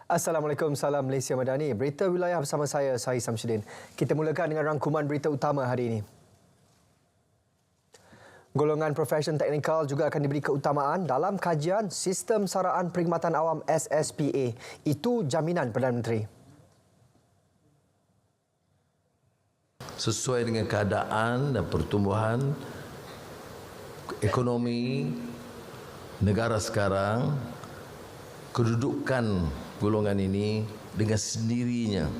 Assalamualaikum, salam Malaysia Madani. Berita wilayah bersama saya, Sahih Samsudin. Kita mulakan dengan rangkuman berita utama hari ini. Golongan profesion teknikal juga akan diberi keutamaan dalam kajian Sistem Saraan Perkhidmatan Awam SSPA. Itu jaminan Perdana Menteri. Sesuai dengan keadaan dan pertumbuhan ekonomi negara sekarang, kedudukan golongan ini dengan sendirinya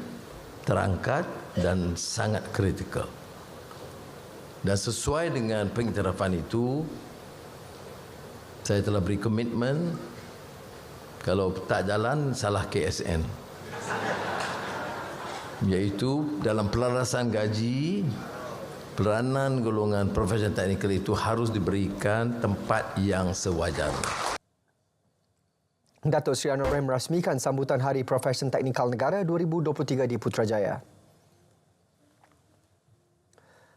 terangkat dan sangat kritikal. Dan sesuai dengan pengiktirafan itu, saya telah beri komitmen kalau tak jalan, salah KSN. Iaitu dalam pelarasan gaji, peranan golongan profesional teknikal itu harus diberikan tempat yang sewajarnya. Datuk Seri Anwar Ibrahim merasmikan sambutan Hari Profesion Teknikal Negara 2023 di Putrajaya.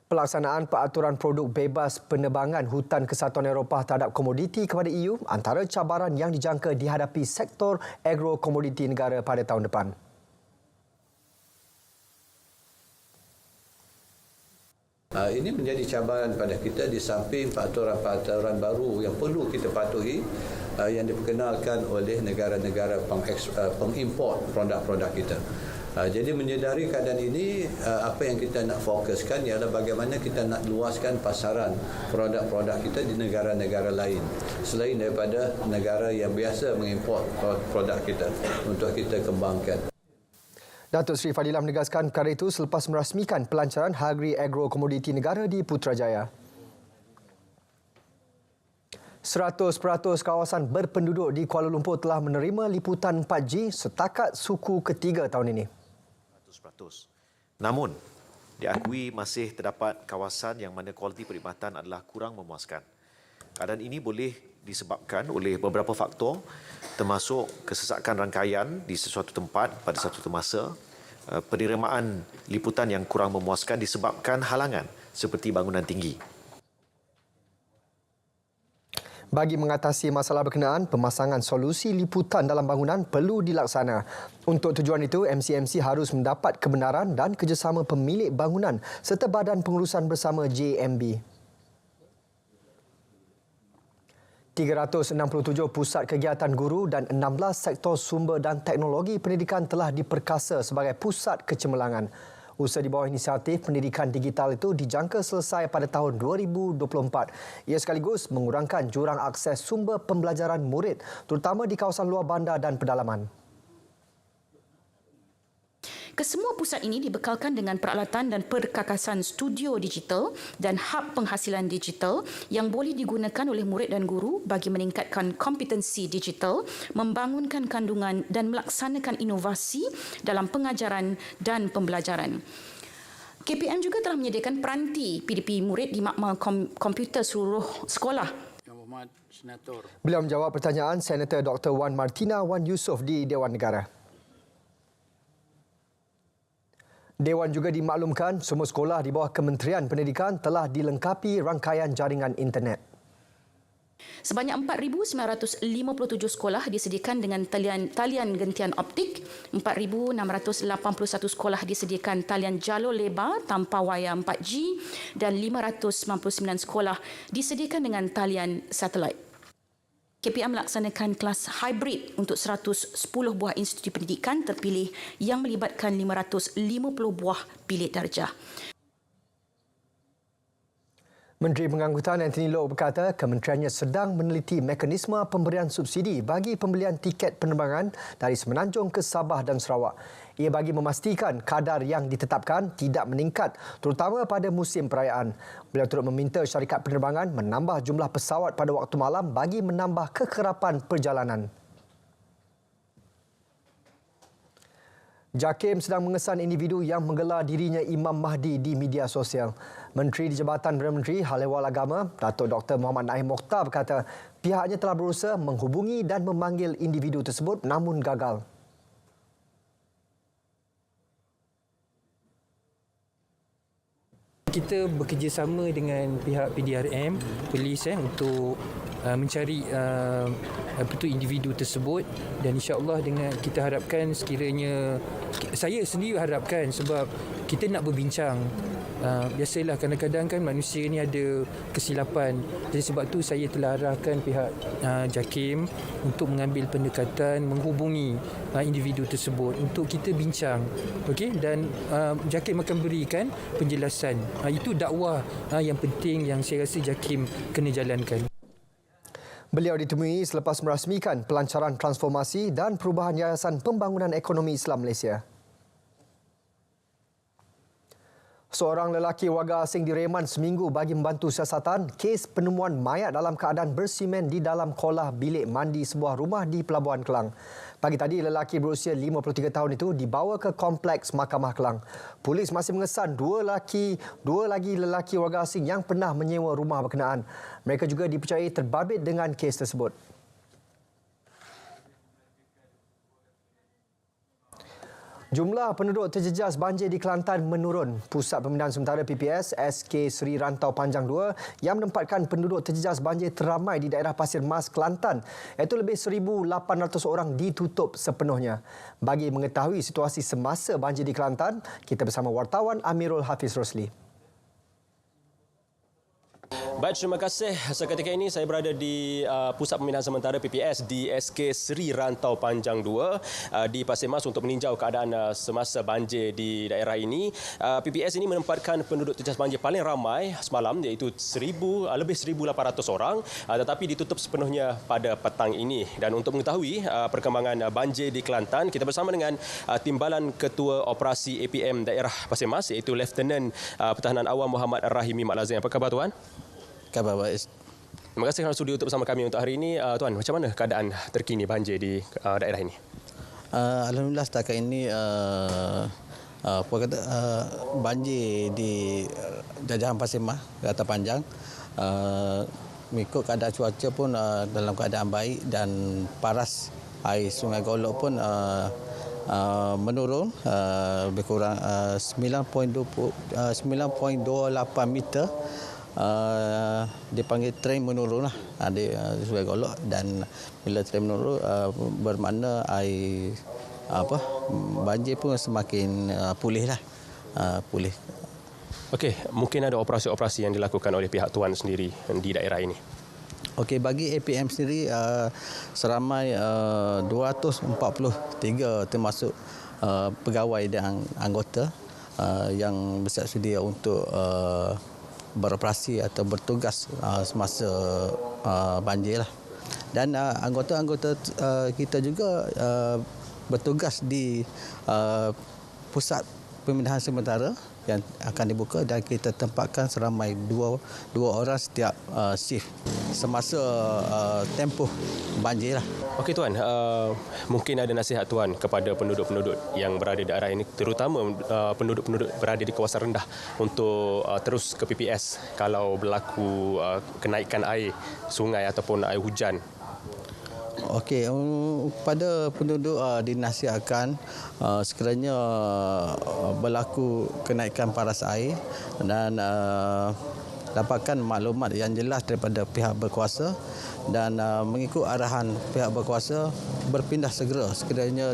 Pelaksanaan peraturan produk bebas penerbangan Hutan Kesatuan Eropah terhadap komoditi kepada EU antara cabaran yang dijangka dihadapi sektor agro-komoditi negara pada tahun depan. Ini menjadi cabaran pada kita di samping peraturan-peraturan baru yang perlu kita patuhi yang diperkenalkan oleh negara-negara pengimport produk-produk kita. Jadi menyedari keadaan ini, apa yang kita nak fokuskan ialah bagaimana kita nak luaskan pasaran produk-produk kita di negara-negara lain selain daripada negara yang biasa mengimport produk kita untuk kita kembangkan. Datuk Seri Fadilah menegaskan perkara itu selepas merasmikan pelancaran Hari Agro-Komoditi Negara di Putrajaya. 100% kawasan berpenduduk di Kuala Lumpur telah menerima liputan 4G setakat suku ketiga tahun ini. 100%. Namun, diakui masih terdapat kawasan yang mana kualiti perkhidmatan adalah kurang memuaskan. Keadaan ini boleh disebabkan oleh beberapa faktor termasuk kesesakan rangkaian di sesuatu tempat pada satu masa, penerimaan liputan yang kurang memuaskan disebabkan halangan seperti bangunan tinggi. Bagi mengatasi masalah berkenaan, pemasangan solusi liputan dalam bangunan perlu dilaksana. Untuk tujuan itu, MCMC harus mendapat kebenaran dan kerjasama pemilik bangunan serta Badan Pengurusan Bersama JMB. 367 pusat kegiatan guru dan 16 sektor sumber dan teknologi pendidikan telah diperkasa sebagai pusat kecemerlangan. Usaha di bawah inisiatif pendidikan digital itu dijangka selesai pada tahun 2024. Ia sekaligus mengurangkan jurang akses sumber pembelajaran murid terutama di kawasan luar bandar dan pedalaman. Kesemua pusat ini dibekalkan dengan peralatan dan perkakasan studio digital dan hub penghasilan digital yang boleh digunakan oleh murid dan guru bagi meningkatkan kompetensi digital, membangunkan kandungan dan melaksanakan inovasi dalam pengajaran dan pembelajaran. KPM juga telah menyediakan peranti PDP murid di makmal komputer seluruh sekolah. Beliau menjawab pertanyaan Senator Dr. Wan Martina Wan Yusof di Dewan Negara. Dewan juga dimaklumkan semua sekolah di bawah Kementerian Pendidikan telah dilengkapi rangkaian jaringan internet. Sebanyak 4,957 sekolah disediakan dengan talian gentian optik, 4,681 sekolah disediakan talian jalur lebar tanpa wayar 4G dan 599 sekolah disediakan dengan talian satelit. KPM melaksanakan kelas hybrid untuk 110 buah institusi pendidikan terpilih yang melibatkan 550 buah bilik darjah. Menteri Pengangkutan Anthony Loke berkata kementeriannya sedang meneliti mekanisme pemberian subsidi bagi pembelian tiket penerbangan dari Semenanjung ke Sabah dan Sarawak. Ia bagi memastikan kadar yang ditetapkan tidak meningkat terutama pada musim perayaan. Beliau turut meminta syarikat penerbangan menambah jumlah pesawat pada waktu malam bagi menambah kekerapan perjalanan. JAKIM sedang mengesan individu yang menggelar dirinya Imam Mahdi di media sosial. Menteri di Jabatan Perdana Menteri Hal Ehwal Agama, Datuk Dr. Muhammad Naim Mokhtar berkata pihaknya telah berusaha menghubungi dan memanggil individu tersebut namun gagal. Kita kita bekerjasama dengan pihak PDRM, polis untuk mencari individu tersebut, dan insya-Allah dengan kita harapkan sekiranya, saya sendiri harapkan, sebab kita nak berbincang, biasalah kadang-kadang kan manusia ni ada kesilapan, jadi sebab tu saya telah arahkan pihak JAKIM untuk mengambil pendekatan, menghubungi individu tersebut untuk kita bincang, okey, dan JAKIM akan berikan penjelasan. Itu dakwah yang penting yang saya rasa JAKIM kena jalankan. Beliau ditemui selepas merasmikan pelancaran transformasi dan perubahan Yayasan Pembangunan Ekonomi Islam Malaysia. Seorang lelaki warga asing direman seminggu bagi membantu siasatan kes penemuan mayat dalam keadaan bersimen di dalam kolah bilik mandi sebuah rumah di Pelabuhan Kelang. Pagi tadi, lelaki berusia 53 tahun itu dibawa ke kompleks Mahkamah Kelang. Polis masih mengesan dua lagi lelaki warga asing yang pernah menyewa rumah berkenaan. Mereka juga dipercayai terbabit dengan kes tersebut. Jumlah penduduk terjejas banjir di Kelantan menurun. Pusat Pemindahan Sementara PPS SK Seri Rantau Panjang 2 yang menempatkan penduduk terjejas banjir teramai di daerah Pasir Mas, Kelantan, iaitu lebih 1,800 orang ditutup sepenuhnya. Bagi mengetahui situasi semasa banjir di Kelantan, kita bersama wartawan Amirul Hafiz Rosli. Baik, terima kasih. Seketika ini saya berada di Pusat Pemindahan Sementara PPS di SK Seri Rantau Panjang 2 di Pasir Mas untuk meninjau keadaan semasa banjir di daerah ini. PPS ini menempatkan penduduk terjejas banjir paling ramai semalam, iaitu lebih 1,800 orang, tetapi ditutup sepenuhnya pada petang ini. Dan untuk mengetahui perkembangan banjir di Kelantan, kita bersama dengan Timbalan Ketua Operasi APM Daerah Pasir Mas, iaitu Lieutenant Pertahanan Awam Muhammad Rahimi Mat Lazim. Apa khabar Tuan? Khabar baik. Terima kasih kerana sudi untuk bersama kami untuk hari ini. Tuan, macam mana keadaan terkini banjir di daerah ini? Alhamdulillah setakat ini banjir di jajahan Pasir Mas, Rantau Panjang, mengikut keadaan cuaca pun dalam keadaan baik, dan paras air Sungai Golok pun menurun lebih kurang 9.28 meter. Dipanggil tren menurun lah di Sungai Golok, dan bila tren menurun bermakna air banjir pun semakin pulih lah, pulih. Okey, mungkin ada operasi-operasi yang dilakukan oleh pihak Tuan sendiri di daerah ini. Okey, bagi APM sendiri seramai 243 termasuk pegawai dan anggota yang bersiap sedia untuk beroperasi atau bertugas semasa banjir lah. Dan anggota-anggota kita juga bertugas di pusat pemindahan sementara yang akan dibuka, dan kita tempatkan seramai dua orang setiap shift semasa tempoh banjir lah. Okey Tuan, mungkin ada nasihat Tuan kepada penduduk-penduduk yang berada di daerah ini, terutama penduduk-penduduk berada di kawasan rendah, untuk terus ke PPS kalau berlaku kenaikan air sungai ataupun air hujan. Okey, pada penduduk dinasihatkan sekiranya berlaku kenaikan paras air, dan dapatkan maklumat yang jelas daripada pihak berkuasa, dan mengikut arahan pihak berkuasa berpindah segera sekiranya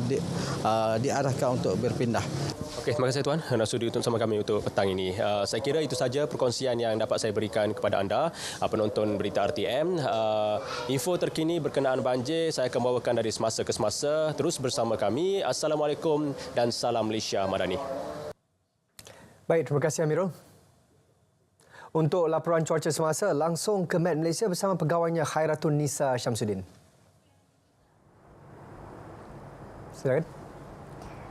diarahkan untuk berpindah. Okey, terima kasih Tuan kerana sudi untuk bersama kami untuk petang ini. Saya kira itu saja perkongsian yang dapat saya berikan kepada anda, penonton berita RTM. Info terkini berkenaan banjir saya akan bawakan dari semasa ke semasa. Terus bersama kami. Assalamualaikum dan salam Malaysia Madani. Baik, terima kasih Amirul. Untuk laporan cuaca semasa, langsung ke Met Malaysia bersama pegawainya Khairatun Nisa Syamsuddin. Silakan.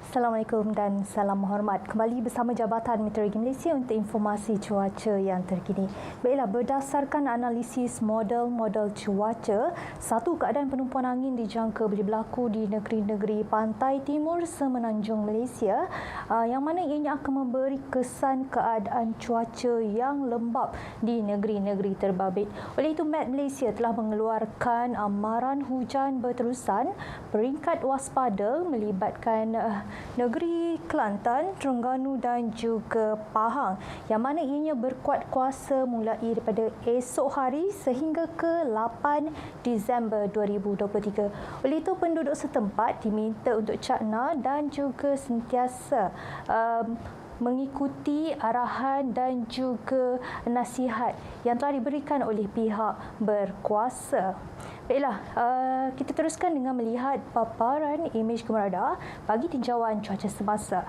Assalamualaikum dan salam hormat. Kembali bersama Jabatan Meteorologi Malaysia untuk informasi cuaca yang terkini. Baiklah, berdasarkan analisis model cuaca, satu keadaan penumpuan angin dijangka boleh berlaku di negeri-negeri pantai timur semenanjung Malaysia, yang mana ianya akan memberi kesan keadaan cuaca yang lembap di negeri-negeri terbabit. Oleh itu, Met Malaysia telah mengeluarkan amaran hujan berterusan, peringkat waspada melibatkan negeri Kelantan, Terengganu dan juga Pahang yang mana ianya berkuat kuasa mulai daripada esok hari sehingga ke 8 Disember 2023. Oleh itu, penduduk setempat diminta untuk cakna dan juga sentiasa mengikuti arahan dan juga nasihat yang telah diberikan oleh pihak berkuasa. Baiklah, kita teruskan dengan melihat paparan imej gemerada bagi tinjauan cuaca semasa.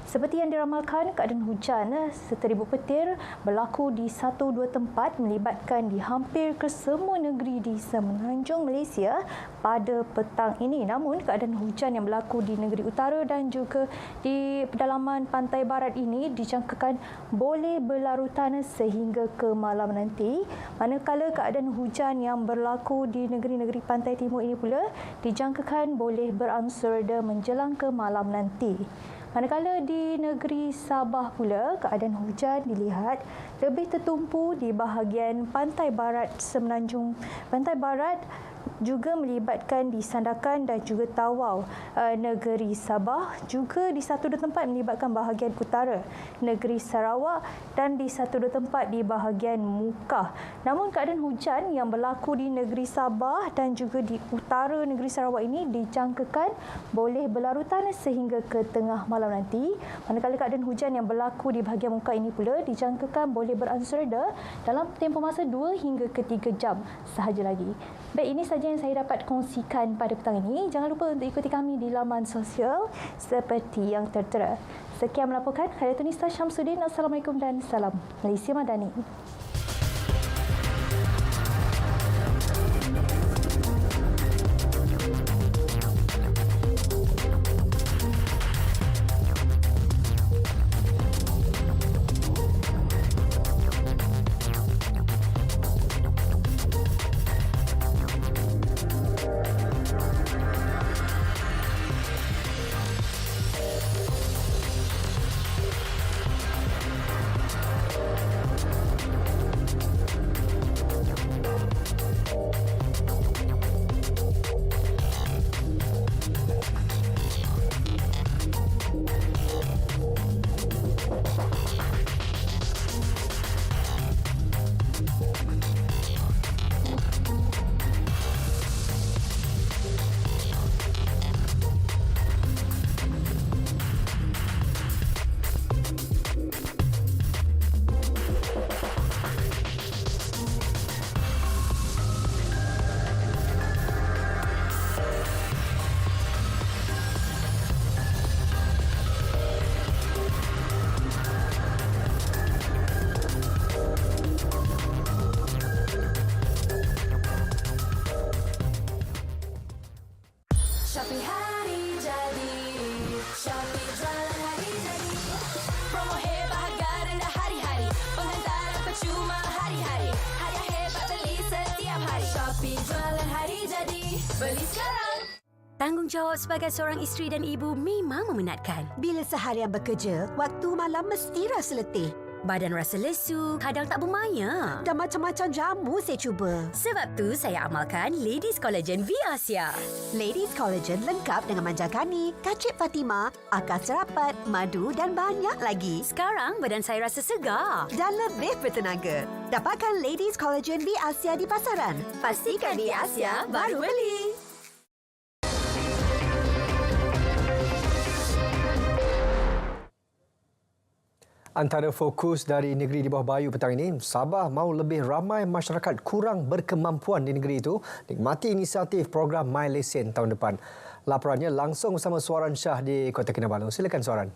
Seperti yang diramalkan, keadaan hujan serta ribut petir berlaku di 1-2 tempat melibatkan di hampir kesemua negeri di semenanjung Malaysia pada petang ini. Namun, keadaan hujan yang berlaku di negeri utara dan juga di pedalaman pantai barat ini dijangkakan boleh berlarutan sehingga ke malam nanti. Manakala keadaan hujan yang berlaku di negeri-negeri pantai timur ini pula dijangkakan boleh beransur reda menjelang ke malam nanti. Manakala di negeri Sabah pula, keadaan hujan dilihat lebih tertumpu di bahagian pantai barat semenanjung. Pantai barat juga melibatkan di Sandakan dan juga Tawau. Negeri Sabah juga di 1-2 tempat melibatkan bahagian utara negeri Sarawak dan di 1-2 tempat di bahagian Mukah. Namun keadaan hujan yang berlaku di negeri Sabah dan juga di utara negeri Sarawak ini dijangkakan boleh berlarutan sehingga ke tengah malam nanti. Manakala keadaan hujan yang berlaku di bahagian Mukah ini pula dijangkakan boleh beransur reda dalam tempoh masa 2 hingga ke 3 jam sahaja lagi. Baik, ini sahaja yang saya dapat kongsikan pada petang ini. Jangan lupa untuk ikuti kami di laman sosial seperti yang tertera. Sekian melaporkan, Khairutunisa Syamsuddin. Assalamualaikum dan salam Malaysia Madani. Shopee hari jadi, Shopee jualan hari jadi. Promo hebat harga rendah hari-hari, penghantaran percuma hari-hari. Hadiah hebat beli setiap hari. Shopee jualan hari jadi, beli sekarang. Tanggungjawab sebagai seorang isteri dan ibu memang memenatkan. Bila seharian bekerja, waktu malam mesti rasa letih. Badan rasa lesu, kadang tak bermaya. Dan macam-macam jamu saya cuba. Sebab tu saya amalkan Ladies Collagen V Asia. Ladies Collagen lengkap dengan manjakani, kacip Fatima, akar serapat, madu dan banyak lagi. Sekarang badan saya rasa segar dan lebih bertenaga. Dapatkan Ladies Collagen V Asia di pasaran. Pastikan V Asia baru beli. Antara fokus dari negeri di bawah bayu petang ini, Sabah mahu lebih ramai masyarakat kurang berkemampuan di negeri itu nikmati inisiatif program My Lesen tahun depan. Laporannya langsung bersama Suaran Shah di Kota Kinabalu. Silakan Suaran.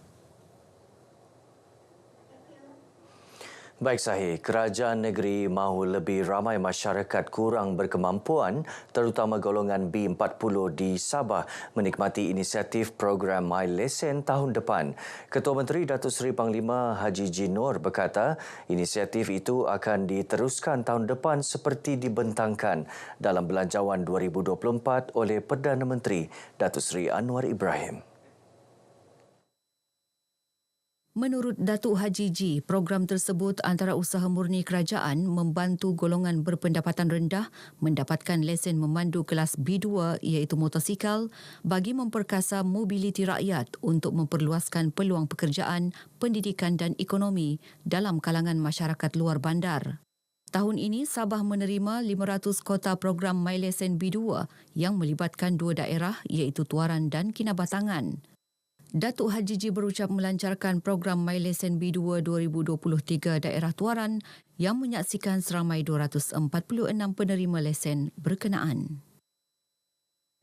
Baik Sahih, kerajaan negeri mahu lebih ramai masyarakat kurang berkemampuan terutama golongan B40 di Sabah menikmati inisiatif program My Lesen tahun depan. Ketua Menteri Datuk Seri Panglima Haji Jinur berkata inisiatif itu akan diteruskan tahun depan seperti dibentangkan dalam Belanjawan 2024 oleh Perdana Menteri Datuk Seri Anwar Ibrahim. Menurut Datuk Haji Ji, program tersebut antara usaha murni kerajaan membantu golongan berpendapatan rendah mendapatkan lesen memandu kelas B2 iaitu motosikal bagi memperkasa mobiliti rakyat untuk memperluaskan peluang pekerjaan, pendidikan dan ekonomi dalam kalangan masyarakat luar bandar. Tahun ini, Sabah menerima 500 kota program MyLesen B2 yang melibatkan 2 daerah iaitu Tuaran dan Kinabatangan. Datuk Haji Ji berucap melancarkan program MyLesen B2 2023 daerah Tuaran yang menyaksikan seramai 246 penerima lesen berkenaan.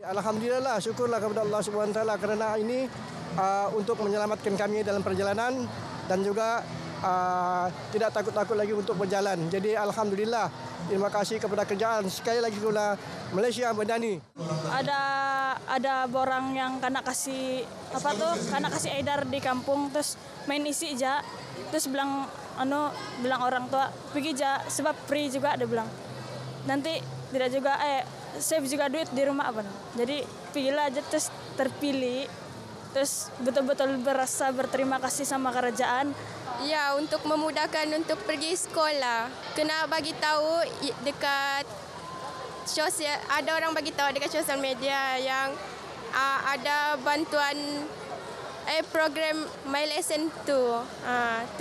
Alhamdulillah, syukurlah kepada Allah SWT kerana ini untuk menyelamatkan kami dalam perjalanan dan juga tidak takut-takut lagi untuk berjalan. Jadi Alhamdulillah, terima kasih kepada kerajaan sekali lagi kepada Malaysia Madani. Ada borang yang kena kasih edar di kampung, terus main isi aja, terus bilang orang tua pergi aja sebab free juga, dia bilang nanti tidak juga save juga duit di rumah apa, jadi pilihlah aja, terus terpilih, terus betul-betul berasa berterima kasih sama kerajaan. Ya, untuk memudahkan untuk pergi sekolah, kena bagi tahu dekat sosial, ada orang bagi tahu dekat sosial media yang ada bantuan program MyLesen tu.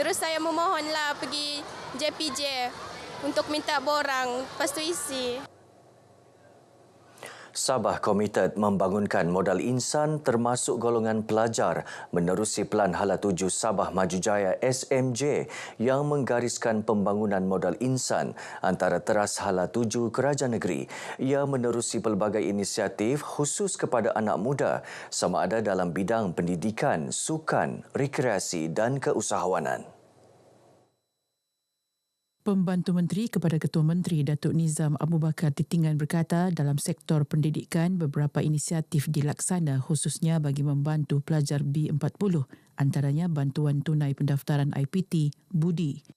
Terus saya memohonlah pergi JPJ untuk minta borang, lepas tu isi. Sabah komited membangunkan modal insan termasuk golongan pelajar menerusi Pelan Hala 7 Sabah Maju Jaya SMJ yang menggariskan pembangunan modal insan antara teras Hala 7 Kerajaan Negeri. Ia menerusi pelbagai inisiatif khusus kepada anak muda sama ada dalam bidang pendidikan, sukan, rekreasi dan keusahawanan. Pembantu Menteri kepada Ketua Menteri Datuk Nizam Abu Bakar Titingan berkata dalam sektor pendidikan beberapa inisiatif dilaksana khususnya bagi membantu pelajar B40, antaranya bantuan tunai pendaftaran IPT, Budi.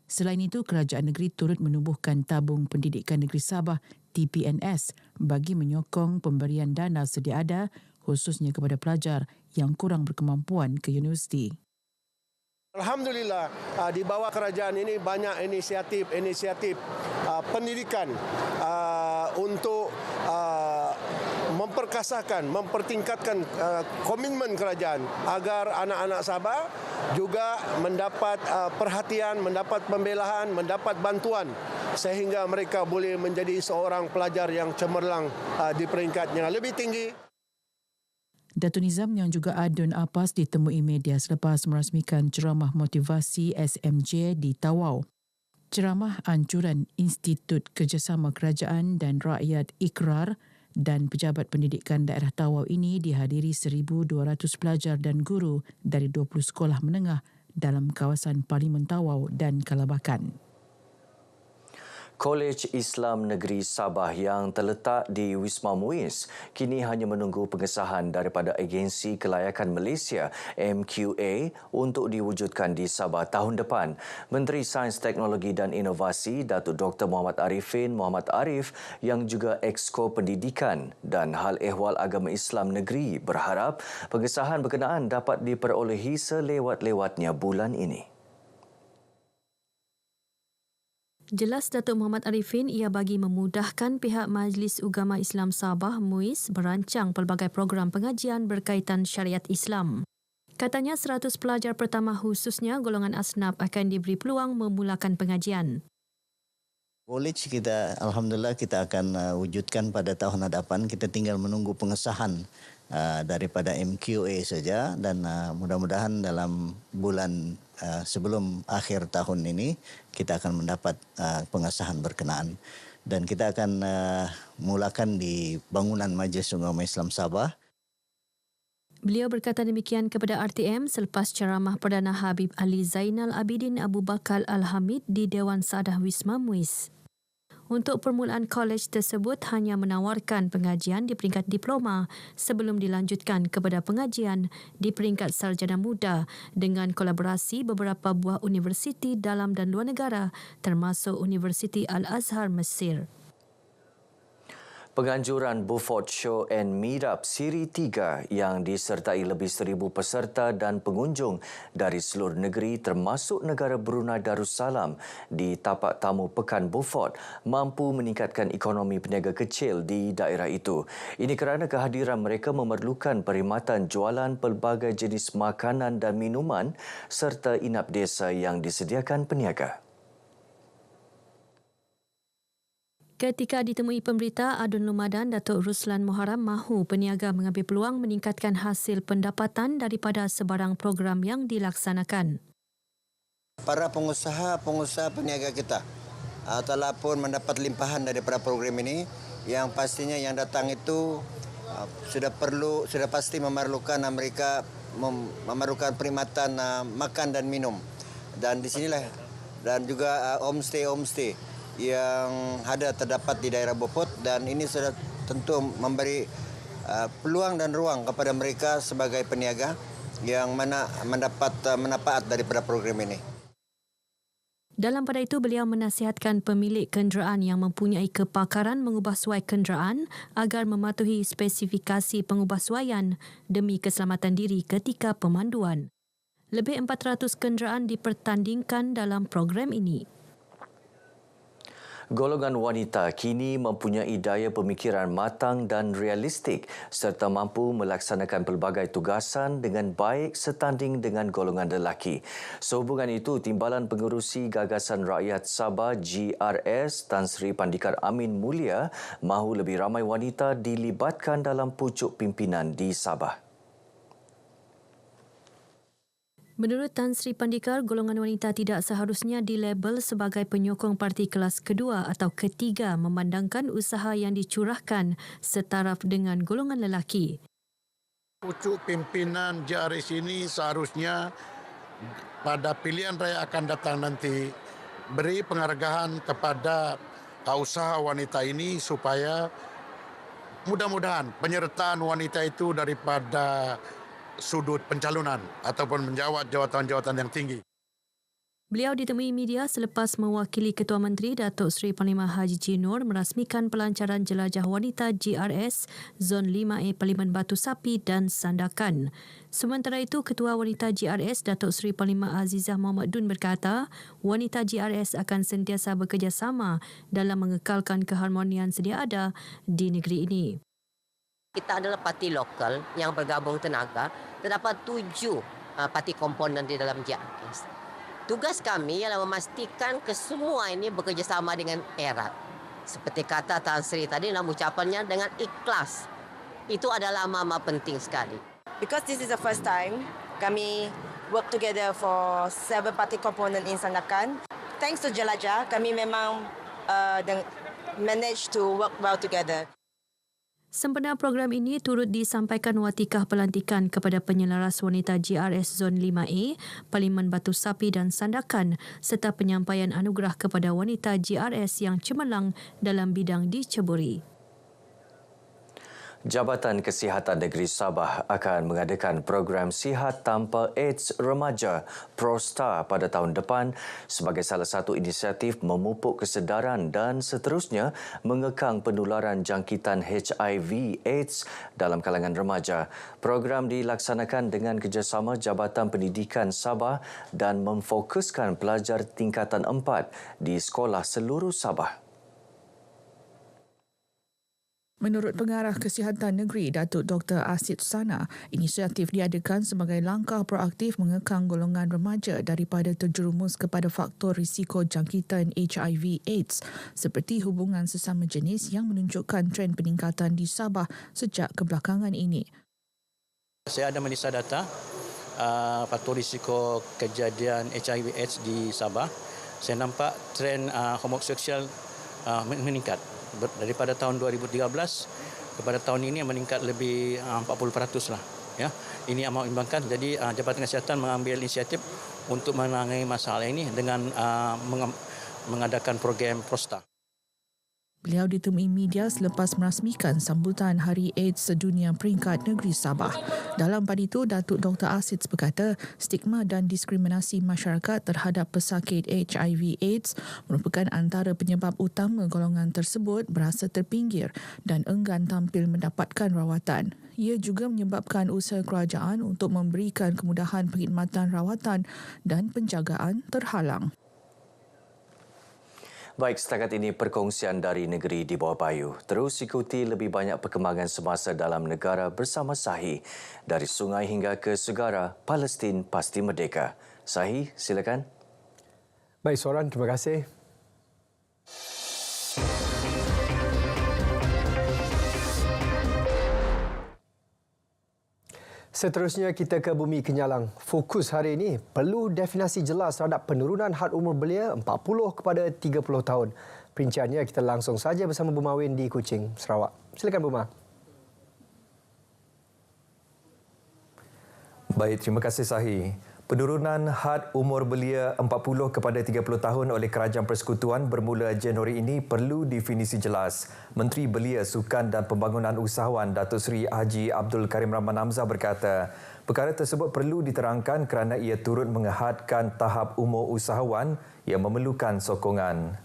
Selain itu, kerajaan negeri turut menubuhkan tabung pendidikan negeri Sabah TPNS bagi menyokong pemberian dana sedia ada khususnya kepada pelajar yang kurang berkemampuan ke universiti. Alhamdulillah, di bawah kerajaan ini banyak inisiatif pendidikan untuk memperkasakan, mempertingkatkan komitmen kerajaan agar anak-anak Sabah juga mendapat perhatian, mendapat pembelaan, mendapat bantuan sehingga mereka boleh menjadi seorang pelajar yang cemerlang di peringkat yang lebih tinggi. Datuk Nizam yang juga Adun Apas ditemui media selepas merasmikan ceramah motivasi SMJ di Tawau. Ceramah anjuran Institut Kerjasama Kerajaan dan Rakyat Ikrar dan pejabat pendidikan daerah Tawau ini dihadiri 1,200 pelajar dan guru dari 20 sekolah menengah dalam kawasan Parlimen Tawau dan Kalabakan. Kolej Islam Negeri Sabah yang terletak di Wisma Muiz kini hanya menunggu pengesahan daripada Agensi Kelayakan Malaysia MQA untuk diwujudkan di Sabah tahun depan. Menteri Sains, Teknologi dan Inovasi Datuk Dr. Muhammad Arifin Muhammad Arif yang juga Exco Pendidikan dan Hal Ehwal Agama Islam Negeri berharap pengesahan berkenaan dapat diperolehi selewat-lewatnya bulan ini. Jelas Datuk Muhammad Arifin, ia bagi memudahkan pihak Majlis Ugama Islam Sabah MUIS merancang pelbagai program pengajian berkaitan syariat Islam. Katanya 100 pelajar pertama khususnya golongan asnaf akan diberi peluang memulakan pengajian. Kolej kita, Alhamdulillah kita akan wujudkan pada tahun hadapan. Kita tinggal menunggu pengesahan daripada MQA saja dan mudah-mudahan dalam bulan sebelum akhir tahun ini kita akan mendapat pengesahan berkenaan dan kita akan mulakan di bangunan Majlis Ugama Islam Sabah. Beliau berkata demikian kepada RTM selepas ceramah Perdana Habib Ali Zainal Abidin Abu Bakar Al-Hamid di Dewan Saadah Wisma Muiz. Untuk permulaan kolej tersebut hanya menawarkan pengajian di peringkat diploma sebelum dilanjutkan kepada pengajian di peringkat sarjana muda dengan kolaborasi beberapa buah universiti dalam dan luar negara termasuk Universiti Al-Azhar Mesir. Penganjuran Beaufort Show and Meetup Siri 3 yang disertai lebih 1,000 peserta dan pengunjung dari seluruh negeri termasuk negara Brunei Darussalam di tapak tamu Pekan Beaufort mampu meningkatkan ekonomi peniaga kecil di daerah itu. Ini kerana kehadiran mereka memerlukan perkhidmatan jualan pelbagai jenis makanan dan minuman serta inap desa yang disediakan peniaga. Ketika ditemui pemberita, Adun Lumadan, Datuk Ruslan Muharram mahu peniaga mengambil peluang meningkatkan hasil pendapatan daripada sebarang program yang dilaksanakan. Para pengusaha peniaga kita telah pun mendapat limpahan daripada program ini yang pastinya yang datang itu sudah pasti memerlukan mereka memerlukan perkhidmatan makan dan minum. Dan di sinilah dan juga homestay yang ada terdapat di daerah Beaufort dan ini sudah tentu memberi peluang dan ruang kepada mereka sebagai peniaga yang mana mendapat manfaat daripada program ini. Dalam pada itu, beliau menasihatkan pemilik kenderaan yang mempunyai kepakaran mengubahsuai kenderaan agar mematuhi spesifikasi pengubahsuaian demi keselamatan diri ketika pemanduan. Lebih 400 kenderaan dipertandingkan dalam program ini. Golongan wanita kini mempunyai daya pemikiran matang dan realistik serta mampu melaksanakan pelbagai tugasan dengan baik setanding dengan golongan lelaki. Sehubungan itu, Timbalan Pengerusi Gagasan Rakyat Sabah GRS Tan Sri Pandikar Amin Mulia mahu lebih ramai wanita dilibatkan dalam pucuk pimpinan di Sabah. Menurut Tan Sri Pandikar, golongan wanita tidak seharusnya dilabel sebagai penyokong parti kelas kedua atau ketiga memandangkan usaha yang dicurahkan setaraf dengan golongan lelaki. Pucuk pimpinan JRS ini seharusnya pada pilihan raya akan datang nanti beri penghargaan kepada usaha wanita ini supaya mudah-mudahan penyertaan wanita itu daripada sudut pencalonan ataupun menjawat jawatan-jawatan yang tinggi. Beliau ditemui media selepas mewakili Ketua Menteri Datuk Seri Panglima Haji G. Nur merasmikan pelancaran jelajah wanita GRS Zon 5A Parlimen Batu Sapi dan Sandakan. Sementara itu, Ketua Wanita GRS Datuk Seri Panglima Azizah Muhammad Dun berkata, wanita GRS akan sentiasa bekerjasama dalam mengekalkan keharmonian sedia ada di negeri ini. Kita adalah parti lokal yang bergabung tenaga. Terdapat 7 parti komponen di dalam JRS. Tugas kami ialah memastikan kesemua ini bekerjasama dengan erat. Seperti kata Tan Sri tadi dalam ucapannya, dengan ikhlas. Itu adalah amat penting sekali. Because this is the first time kami work together for 7 party component in Sandakan. Thanks to Jelajah, kami memang manage to work well together. Sempena program ini turut disampaikan watikah pelantikan kepada penyelaras wanita GRS Zon 5A, Parlimen Batu Sapi dan Sandakan serta penyampaian anugerah kepada wanita GRS yang cemerlang dalam bidang diceburi. Jabatan Kesihatan Negeri Sabah akan mengadakan program sihat tanpa AIDS remaja ProStar pada tahun depan sebagai salah satu inisiatif memupuk kesedaran dan seterusnya mengekang penularan jangkitan HIV AIDS dalam kalangan remaja. Program dilaksanakan dengan kerjasama Jabatan Pendidikan Sabah dan memfokuskan pelajar tingkatan 4 di sekolah seluruh Sabah. Menurut Pengarah Kesihatan Negeri Datuk Dr. Asid Sana, inisiatif diadakan sebagai langkah proaktif mengekang golongan remaja daripada terjerumus kepada faktor risiko jangkitan HIV AIDS seperti hubungan sesama jenis yang menunjukkan tren peningkatan di Sabah sejak kebelakangan ini. Saya ada menisa data faktor risiko kejadian HIV AIDS di Sabah. Saya nampak tren homoseksual meningkat. Daripada tahun 2013 kepada tahun ini meningkat lebih 40% lah. Ya, ini amat membimbangkan. Jadi Jabatan Kesihatan mengambil inisiatif untuk menangani masalah ini dengan mengadakan program ProStar. Beliau ditemui media selepas merasmikan sambutan Hari AIDS Sedunia peringkat negeri Sabah. Dalam pada itu, Datuk Dr. Asid berkata, stigma dan diskriminasi masyarakat terhadap pesakit HIV AIDS merupakan antara penyebab utama golongan tersebut berasa terpinggir dan enggan tampil mendapatkan rawatan. Ia juga menyebabkan usaha kerajaan untuk memberikan kemudahan perkhidmatan rawatan dan penjagaan terhalang. Baik, setakat ini perkongsian dari negeri di bawah bayu. Terus ikuti lebih banyak perkembangan semasa dalam negara bersama Sahi. Dari sungai hingga ke segara, Palestin pasti merdeka. Sahi, silakan. Baik, Soran, terima kasih. Seterusnya kita ke Bumi Kenyalang. Fokus hari ini perlu definisi jelas terhadap penurunan had umur belia 40 kepada 30 tahun. Perinciannya kita langsung saja bersama Buma Win di Kuching, Sarawak. Silakan Buma. Baik, terima kasih Sahi. Penurunan had umur belia 40 kepada 30 tahun oleh Kerajaan Persekutuan bermula Januari ini perlu definisi jelas. Menteri Belia, Sukan dan Pembangunan Usahawan Datuk Seri Haji Abdul Karim Rahman Hamzah berkata, perkara tersebut perlu diterangkan kerana ia turut menghadkan tahap umur usahawan yang memerlukan sokongan.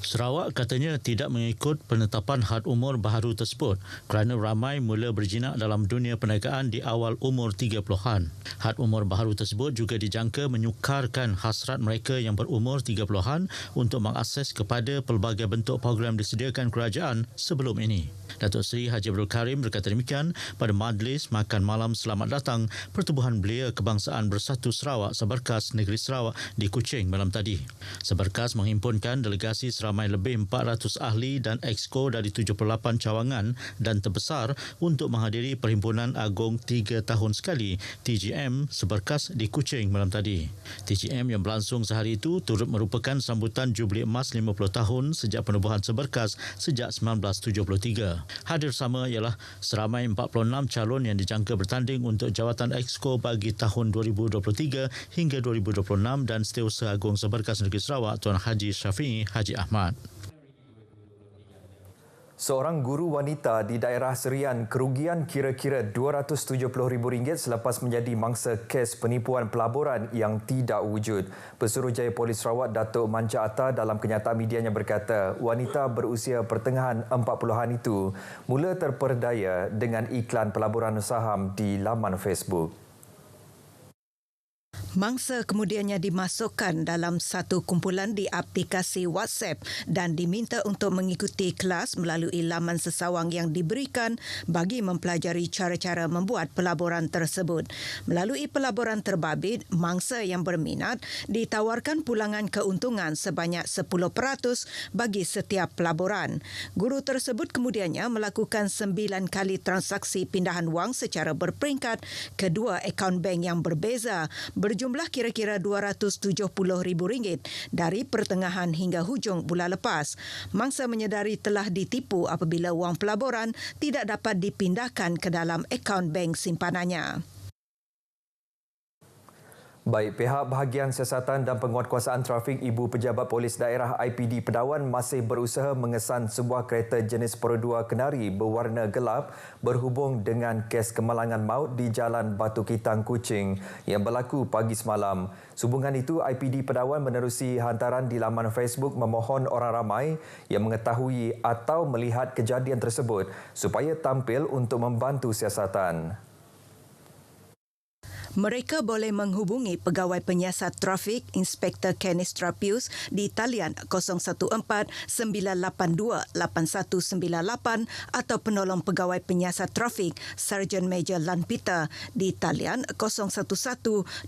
Sarawak katanya tidak mengikut penetapan had umur baharu tersebut kerana ramai mula berjinak dalam dunia perniagaan di awal umur 30-an. Had umur baharu tersebut juga dijangka menyukarkan hasrat mereka yang berumur 30-an untuk mengakses kepada pelbagai bentuk program disediakan kerajaan sebelum ini. Datuk Seri Haji Abdul Karim berkata demikian pada majlis makan malam selamat datang Pertubuhan Belia Kebangsaan Bersatu Sarawak Seberkas Negeri Sarawak di Kuching malam tadi. Seberkas menghimpunkan delegasi seramai lebih 400 ahli dan exco dari 78 cawangan dan terbesar untuk menghadiri Perhimpunan Agung 3 tahun sekali TGM Seberkas di Kuching malam tadi. TGM yang berlangsung sehari itu turut merupakan sambutan Jubli Emas 50 tahun sejak penubuhan Seberkas sejak 1973. Hadir sama ialah seramai 46 calon yang dijangka bertanding untuk jawatan exco bagi tahun 2023 hingga 2026 dan Setiausaha Agung Seberkas Negeri Sarawak Tuan Haji Syafi'i Haji Ahmad. Seorang guru wanita di daerah Serian kerugian kira-kira RM270,000 selepas menjadi mangsa kes penipuan pelaburan yang tidak wujud. Pesuruhjaya Polis Sarawak Datuk Manja Atta dalam kenyataan medianya berkata, wanita berusia pertengahan 40-an itu mula terperdaya dengan iklan pelaburan saham di laman Facebook. Mangsa kemudiannya dimasukkan dalam satu kumpulan di aplikasi WhatsApp dan diminta untuk mengikuti kelas melalui laman sesawang yang diberikan bagi mempelajari cara-cara membuat pelaburan tersebut. Melalui pelaburan terbabit, mangsa yang berminat ditawarkan pulangan keuntungan sebanyak 10% bagi setiap pelaburan. Guru tersebut kemudiannya melakukan 9 kali transaksi pindahan wang secara berperingkat ke dua akaun bank yang berbeza berjumlah kira-kira RM270,000 dari pertengahan hingga hujung bulan lepas. Mangsa menyedari telah ditipu apabila wang pelaburan tidak dapat dipindahkan ke dalam akaun bank simpanannya. Baik, pihak bahagian siasatan dan penguatkuasaan trafik Ibu Pejabat Polis Daerah IPD Pedawan masih berusaha mengesan sebuah kereta jenis Perodua Kenari berwarna gelap berhubung dengan kes kemalangan maut di Jalan Batu Kitang Kuching yang berlaku pagi semalam. Sehubungan itu, IPD Pedawan menerusi hantaran di laman Facebook memohon orang ramai yang mengetahui atau melihat kejadian tersebut supaya tampil untuk membantu siasatan. Mereka boleh menghubungi Pegawai Penyiasat Trafik Inspektor Kenneth Trapius di talian 014-982-8198 atau penolong Pegawai Penyiasat Trafik Sarjan Major Lan Peter di talian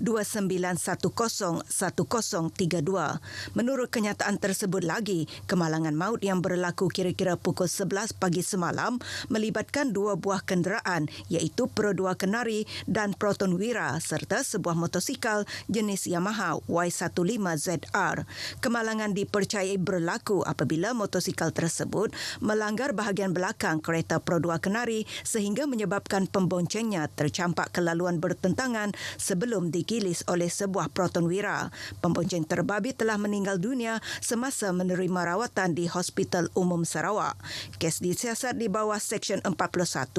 011-2910-1032. Menurut kenyataan tersebut lagi, kemalangan maut yang berlaku kira-kira pukul 11 pagi semalam melibatkan dua buah kenderaan iaitu Perodua Kenari dan Proton Wira serta sebuah motosikal jenis Yamaha Y15ZR. Kemalangan dipercayai berlaku apabila motosikal tersebut melanggar bahagian belakang kereta Pro 2 Kenari sehingga menyebabkan pemboncengnya tercampak ke laluan bertentangan sebelum digilis oleh sebuah protonwira. Pembonceng terbabi telah meninggal dunia semasa menerima rawatan di Hospital Umum Sarawak. Kes disiasat di bawah Seksyen 41-1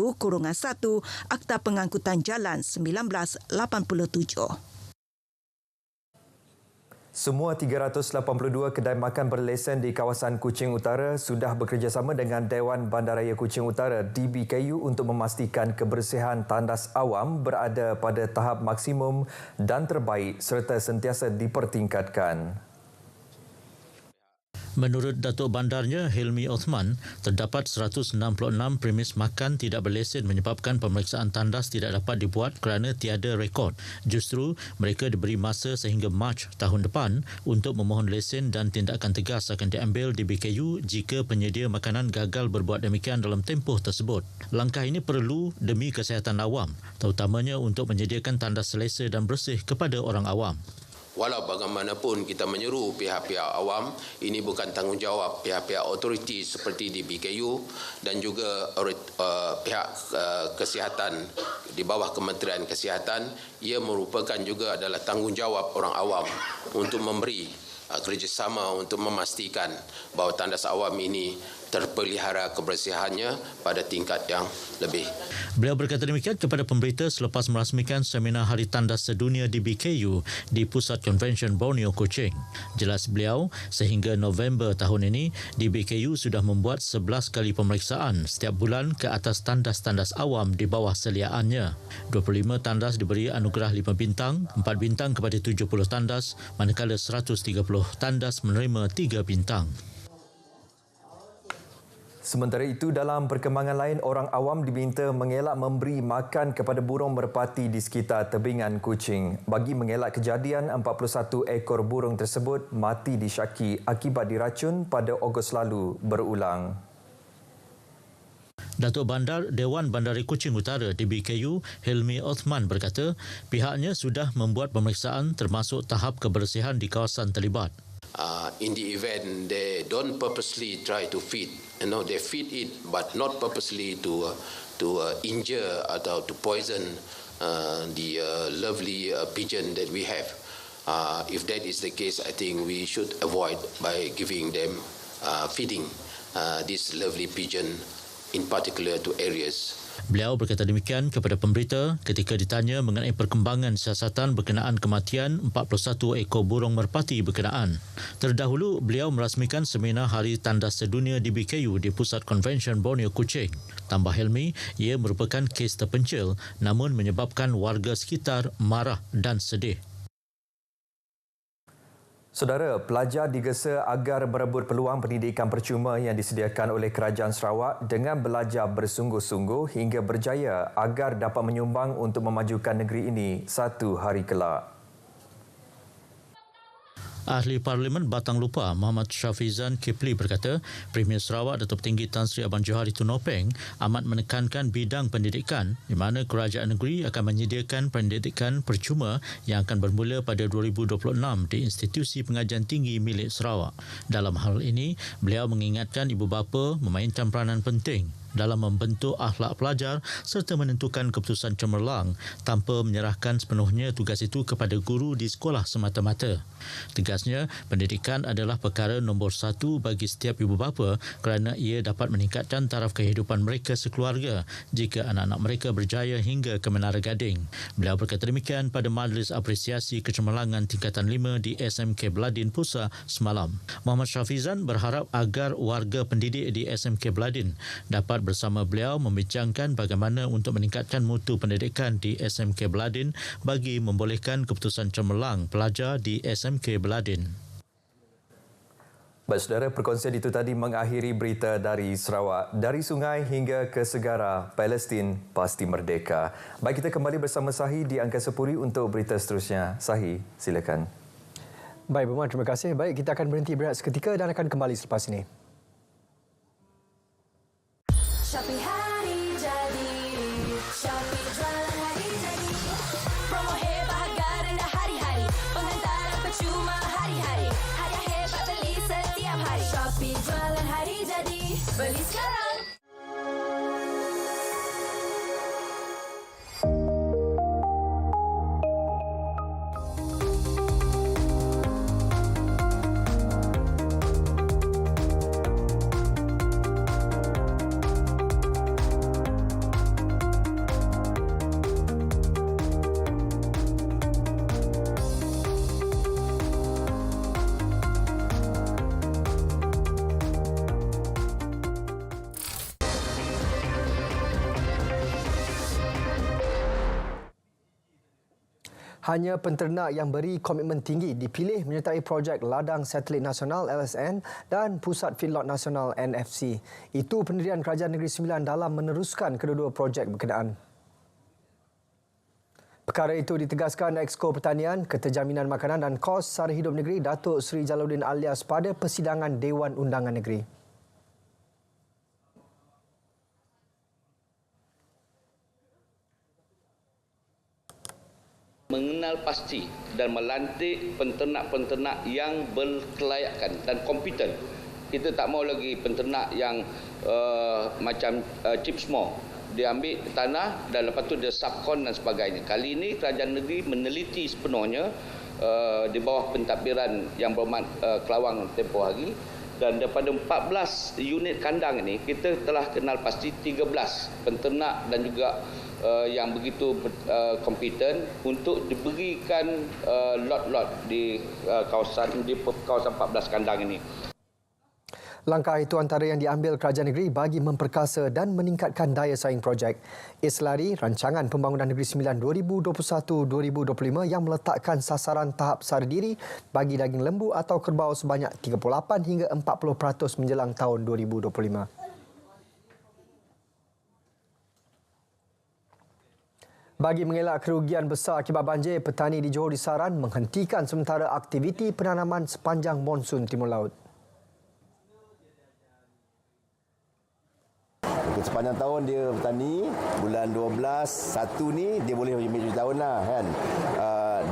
Akta Pengangkutan Jalan 1987. Semua 382 kedai makan berlesen di kawasan Kuching Utara sudah bekerjasama dengan Dewan Bandaraya Kuching Utara DBKU untuk memastikan kebersihan tandas awam berada pada tahap maksimum dan terbaik serta sentiasa dipertingkatkan. Menurut Datuk Bandarnya Hilmi Othman, terdapat 166 premis makan tidak berlesen menyebabkan pemeriksaan tandas tidak dapat dibuat kerana tiada rekod. Justru, mereka diberi masa sehingga Mac tahun depan untuk memohon lesen dan tindakan tegas akan diambil di BKU jika penyedia makanan gagal berbuat demikian dalam tempoh tersebut. Langkah ini perlu demi kesihatan awam, terutamanya untuk menyediakan tandas selesa dan bersih kepada orang awam. Walau bagaimanapun kita menyeru pihak-pihak awam, ini bukan tanggungjawab pihak-pihak otoriti seperti di BKU dan juga pihak kesihatan di bawah Kementerian Kesihatan. Ia merupakan juga adalah tanggungjawab orang awam untuk memberi kerjasama untuk memastikan bahawa tandas awam ini terpelihara kebersihannya pada tingkat yang lebih. Beliau berkata demikian kepada pemberita selepas merasmikan seminar Hari Tandas Sedunia di BKU di Pusat Konvensyen Borneo Kuching. Jelas beliau, sehingga November tahun ini, di BKU sudah membuat 11 kali pemeriksaan setiap bulan ke atas tandas-tandas awam di bawah seliaannya. 25 tandas diberi anugerah 5 bintang, 4 bintang kepada 70 tandas, manakala 130 tandas menerima 3 bintang. Sementara itu, dalam perkembangan lain, orang awam diminta mengelak memberi makan kepada burung merpati di sekitar tebingan Kuching bagi mengelak kejadian 41 ekor burung tersebut mati disyaki akibat diracun pada Ogos lalu berulang. Datuk Bandar Dewan Bandaraya Kuching Utara DBKU Hilmi Othman berkata pihaknya sudah membuat pemeriksaan termasuk tahap kebersihan di kawasan terlibat. In the event they don't purposely try to feed, they feed it but not purposely to injure atau to poison the lovely pigeon that we have. If that is the case, I think we should avoid by giving them feeding this lovely pigeon in particular to areas. Beliau berkata demikian kepada pemberita ketika ditanya mengenai perkembangan siasatan berkenaan kematian 41 ekor burung merpati berkenaan. Terdahulu, beliau merasmikan seminar Hari Tandas Sedunia di BKU di Pusat Konvensyen Borneo Kuching. Tambah Hilmi, ia merupakan kes terpencil namun menyebabkan warga sekitar marah dan sedih. Saudara, pelajar digesa agar berebut peluang pendidikan percuma yang disediakan oleh Kerajaan Sarawak dengan belajar bersungguh-sungguh hingga berjaya agar dapat menyumbang untuk memajukan negeri ini satu hari kelak. Ahli Parlimen Batang Lupa Muhammad Shafizan Kipli berkata, Premier Sarawak Datuk Tinggi Tan Sri Abang Johari Tun Nopeng amat menekankan bidang pendidikan di mana kerajaan negeri akan menyediakan pendidikan percuma yang akan bermula pada 2026 di institusi pengajian tinggi milik Sarawak. Dalam hal ini, beliau mengingatkan ibu bapa memainkan peranan penting dalam membentuk akhlak pelajar serta menentukan keputusan cemerlang tanpa menyerahkan sepenuhnya tugas itu kepada guru di sekolah semata-mata. Tegasnya, pendidikan adalah perkara nombor 1 bagi setiap ibu bapa kerana ia dapat meningkatkan taraf kehidupan mereka sekeluarga jika anak-anak mereka berjaya hingga ke Menara Gading. Beliau berkata demikian pada Majlis Apresiasi Kecemerlangan Tingkatan 5 di SMK Bladin Pusa semalam. Muhammad Syafizan berharap agar warga pendidik di SMK Bladin dapat bersama beliau membincangkan bagaimana untuk meningkatkan mutu pendidikan di SMK Bladin bagi membolehkan keputusan cemerlang pelajar di SMK Bladin. Baik saudara, perkongsian itu tadi mengakhiri berita dari Sarawak. Dari sungai hingga ke segara, Palestin pasti merdeka. Baik, kita kembali bersama Sahi di Angkasa Puri untuk berita seterusnya. Sahi, silakan. Baik, Berman, terima kasih. Baik, kita akan berhenti berehat seketika dan akan kembali selepas ini. Shopee hari jadi, Shopee jualan hari jadi. Promo Shopee jualan hari jadi. Beli sekarang. Hanya penternak yang beri komitmen tinggi dipilih menyertai projek Ladang Satelit Nasional LSN dan Pusat Feedlot Nasional NFC. Itu pendirian Kerajaan Negeri Sembilan dalam meneruskan kedua-dua projek berkenaan. Perkara itu ditegaskan Exco Pertanian, Keterjaminan Makanan dan Kos Sara Hidup Negeri Datuk Seri Jalaluddin Alias pada persidangan Dewan Undangan Negeri. Mengenal pasti dan melantik penternak-penternak yang berkelayakan dan kompeten. Kita tak mau lagi penternak yang macam chip small. Dia ambil tanah dan lepas tu dia subkon dan sebagainya. Kali ini kerajaan negeri meneliti sepenuhnya di bawah pentadbiran Yang Berhormat Kelawang tempoh hari. Dan daripada 14 unit kandang ini, kita telah kenal pasti 13 penternak dan juga yang begitu kompeten untuk diberikan lot-lot di kawasan 14 kandang ini. Langkah itu antara yang diambil kerajaan negeri bagi memperkasa dan meningkatkan daya saing projek. Islari Rancangan Pembangunan Negeri Sembilan 2021-2025 yang meletakkan sasaran tahap sara diri bagi daging lembu atau kerbau sebanyak 38 hingga 40% menjelang tahun 2025. Bagi mengelak kerugian besar akibat banjir, petani di Johor disaran menghentikan sementara aktiviti penanaman sepanjang monsun Timur Laut. Sepanjang tahun dia bertani, bulan 12, 1 ni dia boleh ambil 7 tahun lah kan.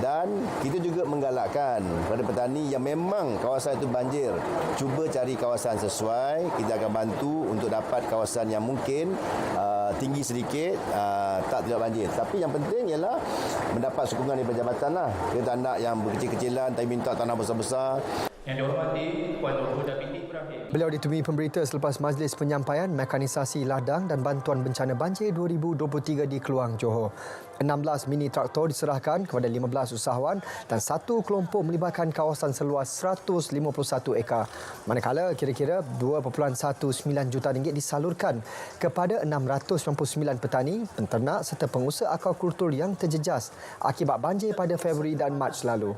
Dan kita juga menggalakkan kepada petani yang memang kawasan itu banjir, cuba cari kawasan sesuai, kita akan bantu untuk dapat kawasan yang mungkin tinggi sedikit, tidak banjir. Tapi yang penting ialah mendapat sokongan daripada jabatan lah. Kita tak nak yang berkecil-kecilan tapi minta tanah besar-besar. Yang dihormati Puan Nurul Binti Ibrahim. Beliau ditemui pemberita selepas majlis penyampaian mekanisasi ladang dan bantuan bencana banjir 2023 di Keluang, Johor. 16 mini traktor diserahkan kepada 15 usahawan dan satu kelompok melibatkan kawasan seluas 151 ekar. Manakala kira-kira 2.19 juta ringgit disalurkan kepada 699 petani, penternak serta pengusaha akvakultur yang terjejas akibat banjir pada Februari dan Mac lalu.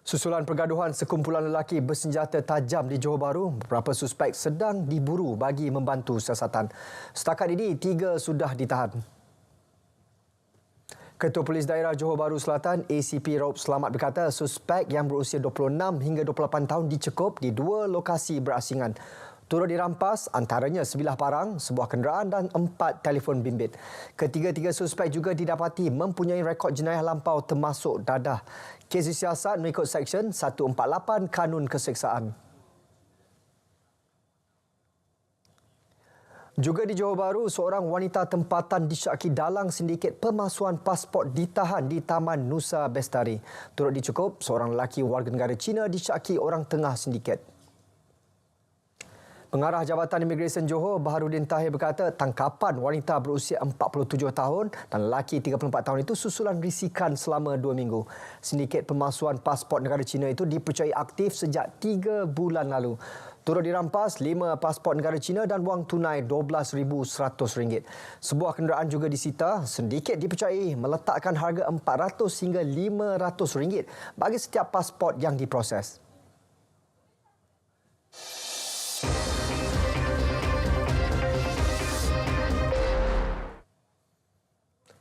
Susulan pergaduhan sekumpulan lelaki bersenjata tajam di Johor Bahru, beberapa suspek sedang diburu bagi membantu siasatan. Setakat ini, 3 sudah ditahan. Ketua Polis Daerah Johor Bahru Selatan, ACP Raub Selamat berkata suspek yang berusia 26 hingga 28 tahun dicekup di 2 lokasi berasingan. Turut dirampas antaranya sebilah parang, sebuah kenderaan dan 4 telefon bimbit. Ketiga-tiga suspek juga didapati mempunyai rekod jenayah lampau termasuk dadah. Kes disiasat mengikut Seksyen 148 Kanun Keseksaan. Juga di Johor Bahru, seorang wanita tempatan disyaki dalang sindiket pemalsuan pasport ditahan di Taman Nusa Bestari. Turut dicukup, seorang lelaki warga negara Cina disyaki orang tengah sindiket. Pengarah Jabatan Imigresen Johor, Baharudin Tahir berkata tangkapan wanita berusia 47 tahun dan lelaki 34 tahun itu susulan risikan selama 2 minggu. Sindiket pemalsuan pasport negara Cina itu dipercayai aktif sejak 3 bulan lalu. Turut dirampas 5 pasport negara Cina dan wang tunai RM12,100. Sebuah kenderaan juga disita. Sindiket dipercayai meletakkan harga RM400 hingga RM500 bagi setiap pasport yang diproses.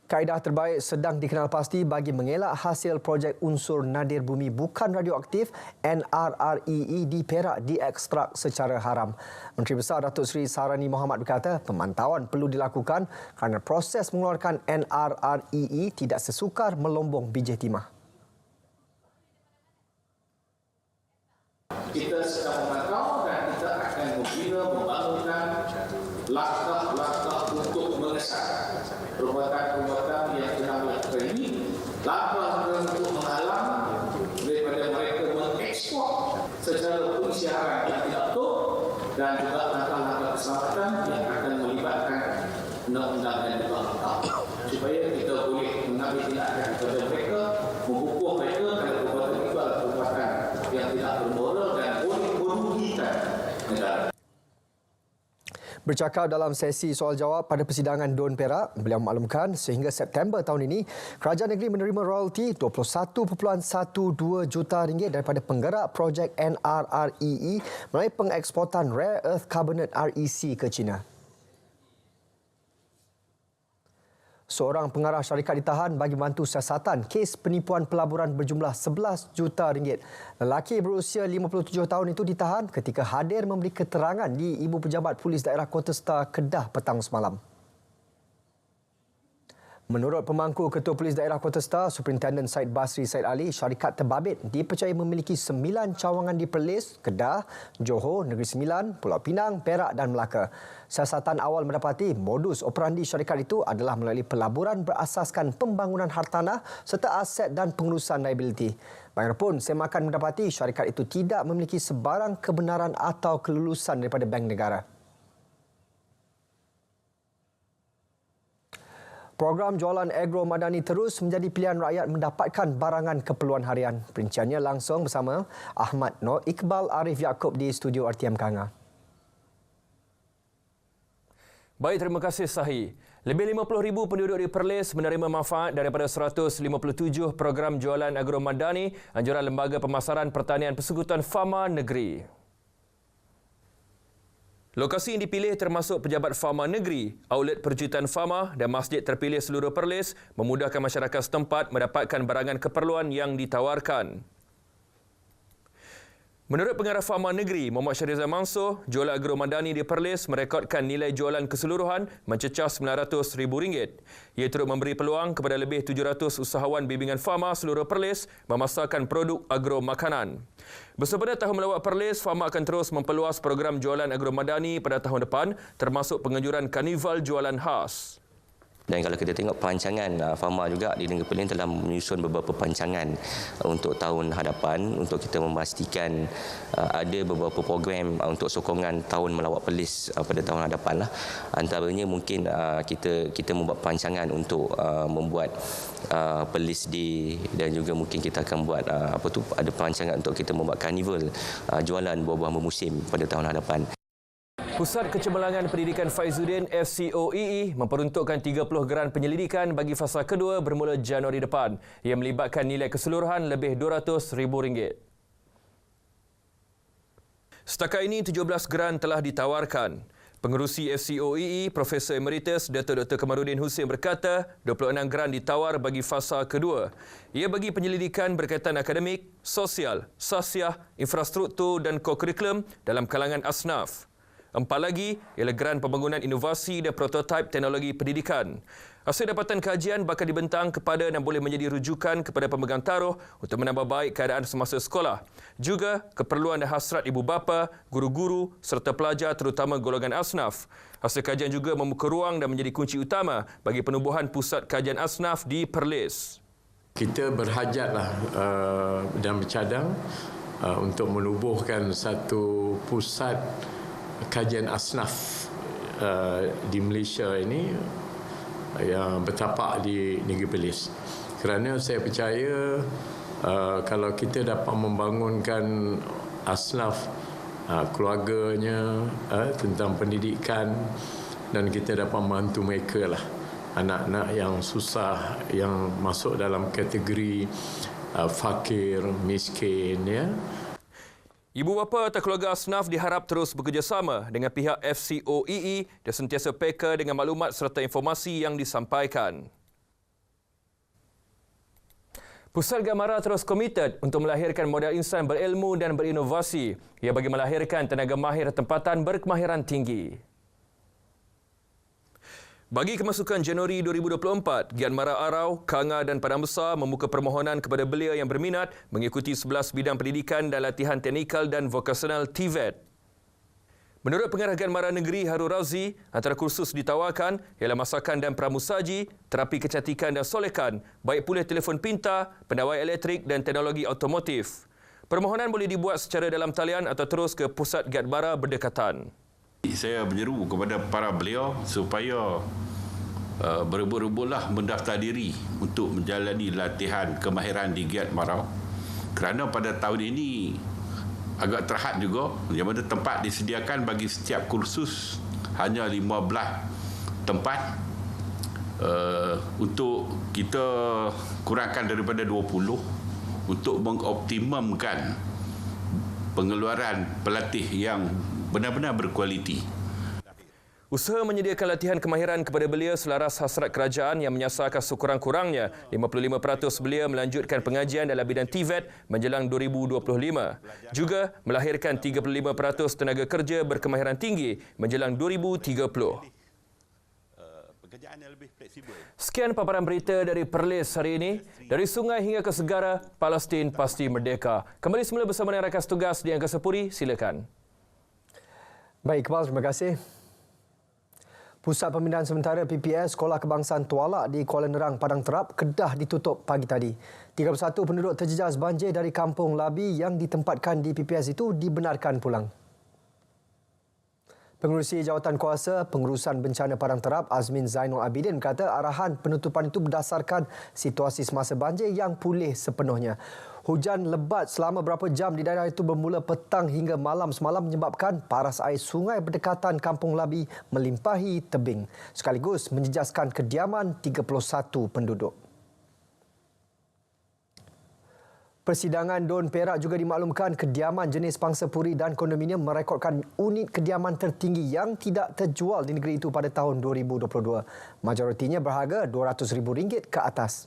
Kaedah terbaik sedang dikenal pasti bagi mengelak hasil projek unsur nadir bumi bukan radioaktif NRREE di Perak diekstrak secara haram. Menteri Besar Datuk Seri Sarani Mohamad berkata pemantauan perlu dilakukan kerana proses mengeluarkan NRREE tidak sesukar melombong biji timah. kita sedang memantau dan kita akan membina membangunkan langkah-langkah untuk mengesahkan perbuatan-perbuatan yang telah dilakukan ini, langkah untuk menghalang daripada mereka mengekspor secara penyiaran yang tidak betul, dan juga langkah-langkah keselamatan yang akan melibatkan undang-undang dan juga hukum, supaya kita boleh mengambil tindakan kepada mereka, menghukum mereka kerana perbuatan itu adalah perbuatan yang tidak bermoral dan boleh merugikan negara. Bercakap dalam sesi soal jawab pada persidangan Dun Perak, beliau maklumkan sehingga September tahun ini, kerajaan negeri menerima royalti RM21.12 juta daripada penggerak projek NRREE melalui pengeksportan Rare Earth Carbonate REC ke China. Seorang pengarah syarikat ditahan bagi membantu siasatan kes penipuan pelaburan berjumlah RM11 juta. Lelaki berusia 57 tahun itu ditahan ketika hadir memberi keterangan di Ibu Pejabat Polis Daerah Kota Star, Kedah petang semalam. Menurut pemangku Ketua Polis Daerah Kota Star, Superintendent Syed Basri Syed Ali, syarikat terbabit dipercayai memiliki 9 cawangan di Perlis, Kedah, Johor, Negeri Sembilan, Pulau Pinang, Perak dan Melaka. Siasatan awal mendapati modus operandi syarikat itu adalah melalui pelaburan berasaskan pembangunan hartanah serta aset dan pengurusan liability. Bagaimanapun, semakan mendapati syarikat itu tidak memiliki sebarang kebenaran atau kelulusan daripada Bank Negara. Program jualan agro madani terus menjadi pilihan rakyat mendapatkan barangan keperluan harian. Perinciannya langsung bersama Ahmad Noor Iqbal Arif Yaakob di studio RTM Kanga. Baik, terima kasih Sahi. Lebih 50,000 penduduk di Perlis menerima manfaat daripada 157 program jualan agro madani anjuran Lembaga Pemasaran Pertanian Persekutuan Fama Negeri. Lokasi yang dipilih termasuk Pejabat Fama Negeri, outlet perjuitan Fama dan masjid terpilih seluruh Perlis memudahkan masyarakat setempat mendapatkan barangan keperluan yang ditawarkan. Menurut Pengarah Fama Negeri, Muhammad Syahrizal Mansur, jualan agro madani di Perlis merekodkan nilai jualan keseluruhan mencecah RM900,000. Ia turut memberi peluang kepada lebih 700 usahawan bimbingan Fama seluruh Perlis memasarkan produk agro makanan. Bersempena Tahun Melawat Perlis, Fama akan terus memperluas program jualan agro madani pada tahun depan termasuk penganjuran karnival jualan khas. Dan kalau kita tengok perancangan Fama juga di Negeri Perlis telah menyusun beberapa perancangan untuk tahun hadapan untuk kita memastikan ada beberapa program untuk sokongan Tahun Melawat Perlis pada tahun hadapan lah. Antaranya mungkin kita membuat perancangan untuk membuat Perlis Day dan juga mungkin kita akan buat ada perancangan untuk kita membuat karnival jualan buah-buah bermusim pada tahun hadapan. Pusat Kecemerlangan Pendidikan Faizuddin FCOEE memperuntukkan 30 geran penyelidikan bagi fasa kedua bermula Januari depan yang melibatkan nilai keseluruhan lebih RM200,000. Setakat ini 17 geran telah ditawarkan. Pengerusi FCOEE, Profesor Emeritus Datuk Dr. Kamarudin Hussein berkata 26 geran ditawar bagi fasa kedua. Ia bagi penyelidikan berkaitan akademik, sosial, sasiah, infrastruktur dan kokurikulum dalam kalangan asnaf. 4 lagi ialah geran pembangunan inovasi dan prototipe teknologi pendidikan. Hasil dapatan kajian bakal dibentang kepada dan boleh menjadi rujukan kepada pemegang taruh untuk menambah baik keadaan semasa sekolah. Juga keperluan dan hasrat ibu bapa, guru-guru serta pelajar terutama golongan asnaf. Hasil kajian juga membuka ruang dan menjadi kunci utama bagi penubuhan pusat kajian asnaf di Perlis. Kita berhajatlah dan bercadang untuk menubuhkan satu pusat kajian asnaf di Malaysia ini yang bertapak di Negeri Perlis. Kerana saya percaya kalau kita dapat membangunkan asnaf keluarganya tentang pendidikan dan kita dapat membantu mereka lah, anak-anak yang susah yang masuk dalam kategori fakir, miskin ya. Ibu bapa atau keluarga asnaf diharap terus bekerjasama dengan pihak FCOEE dan sentiasa peka dengan maklumat serta informasi yang disampaikan. Pusat Gamara terus komited untuk melahirkan modal insan berilmu dan berinovasi. Ia bagi melahirkan tenaga mahir tempatan berkemahiran tinggi. Bagi kemasukan Januari 2024, Gian Mara Arau, Kanga dan Padang Besar membuka permohonan kepada belia yang berminat mengikuti 11 bidang pendidikan dan latihan teknikal dan vokasional TVET. Menurut Pengarah Gian Mara Negeri Harun Razi, antara kursus ditawarkan ialah masakan dan pramusaji, terapi kecantikan dan solekan, baik pulih telefon pintar, pendawai elektrik dan teknologi automotif. Permohonan boleh dibuat secara dalam talian atau terus ke Pusat Gian Mara berdekatan. Saya menyeru kepada para beliau supaya berebut-rebutlah mendaftar diri untuk menjalani latihan kemahiran di Giat Marau, kerana pada tahun ini agak terhad juga, yang mana tempat disediakan bagi setiap kursus hanya 15 tempat. Untuk kita kurangkan daripada 20 untuk mengoptimumkan pengeluaran pelatih yang benar-benar berkualiti. Usaha menyediakan latihan kemahiran kepada belia selaras hasrat kerajaan yang menyasarkan sekurang-kurangnya 55% belia melanjutkan pengajian dalam bidang TVET menjelang 2025. Juga melahirkan 35% tenaga kerja berkemahiran tinggi menjelang 2030. Sekian paparan berita dari Perlis hari ini. Dari sungai hingga ke segara, Palestin pasti merdeka. Kembali semula bersama dengan rakan tugas di Angkasa Puri, silakan. Baik, Iqbal, terima kasih. Pusat Pembinaan Sementara PPS Sekolah Kebangsaan Tualak di Kuala Nerang, Padang Terap, Kedah ditutup pagi tadi. 31 penduduk terjejas banjir dari Kampung Labi yang ditempatkan di PPS itu dibenarkan pulang. Pengerusi Jawatan Kuasa Pengurusan Bencana Padang Terap, Azmin Zainul Abidin, berkata arahan penutupan itu berdasarkan situasi semasa banjir yang pulih sepenuhnya. Hujan lebat selama beberapa jam di daerah itu bermula petang hingga malam semalam menyebabkan paras air sungai berdekatan Kampung Labi melimpahi tebing, sekaligus menjejaskan kediaman 31 penduduk. Persidangan Don Perak juga dimaklumkan kediaman jenis pangsa puri dan kondominium merekodkan unit kediaman tertinggi yang tidak terjual di negeri itu pada tahun 2022. Majoritinya berharga RM200,000 ke atas.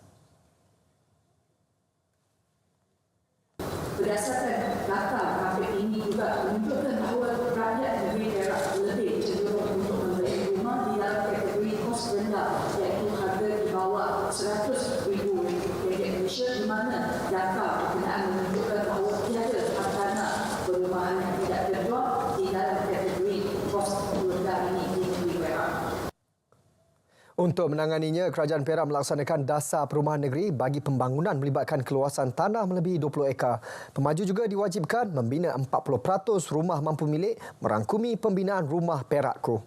Berdasarkan data grafik ini juga menunjukkan bahawa rakyat negeri Perak lebih cenderung untuk membeli rumah di dalam kategori kos rendah, iaitu harga di bawah RM100,000 Malaysia, di mana data berkenaan menunjukkan bahawa tiada hartanah perumahan yang tidak terjual di dalam kategori kos rendah ini di negeri Perak. Untuk menanganinya, Kerajaan Perak melaksanakan dasar perumahan negeri bagi pembangunan melibatkan keluasan tanah melebihi 20 ekar. Pemaju juga diwajibkan membina 40% rumah mampu milik merangkumi pembinaan rumah Perakku.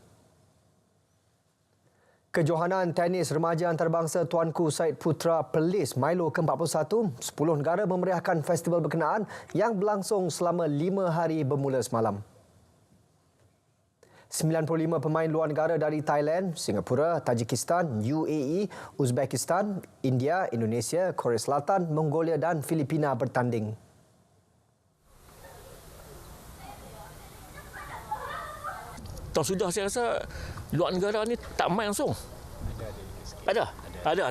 Kejohanan tenis remaja antarabangsa Tuanku Said Putra Perlis Milo ke-41, 10 negara memeriahkan festival berkenaan yang berlangsung selama 5 hari bermula semalam. 95 pemain luar negara dari Thailand, Singapura, Tajikistan, UAE, Uzbekistan, India, Indonesia, Korea Selatan, Mongolia dan Filipina bertanding. Tahun sudah saya rasa luar negara ni tak main langsung. Ada,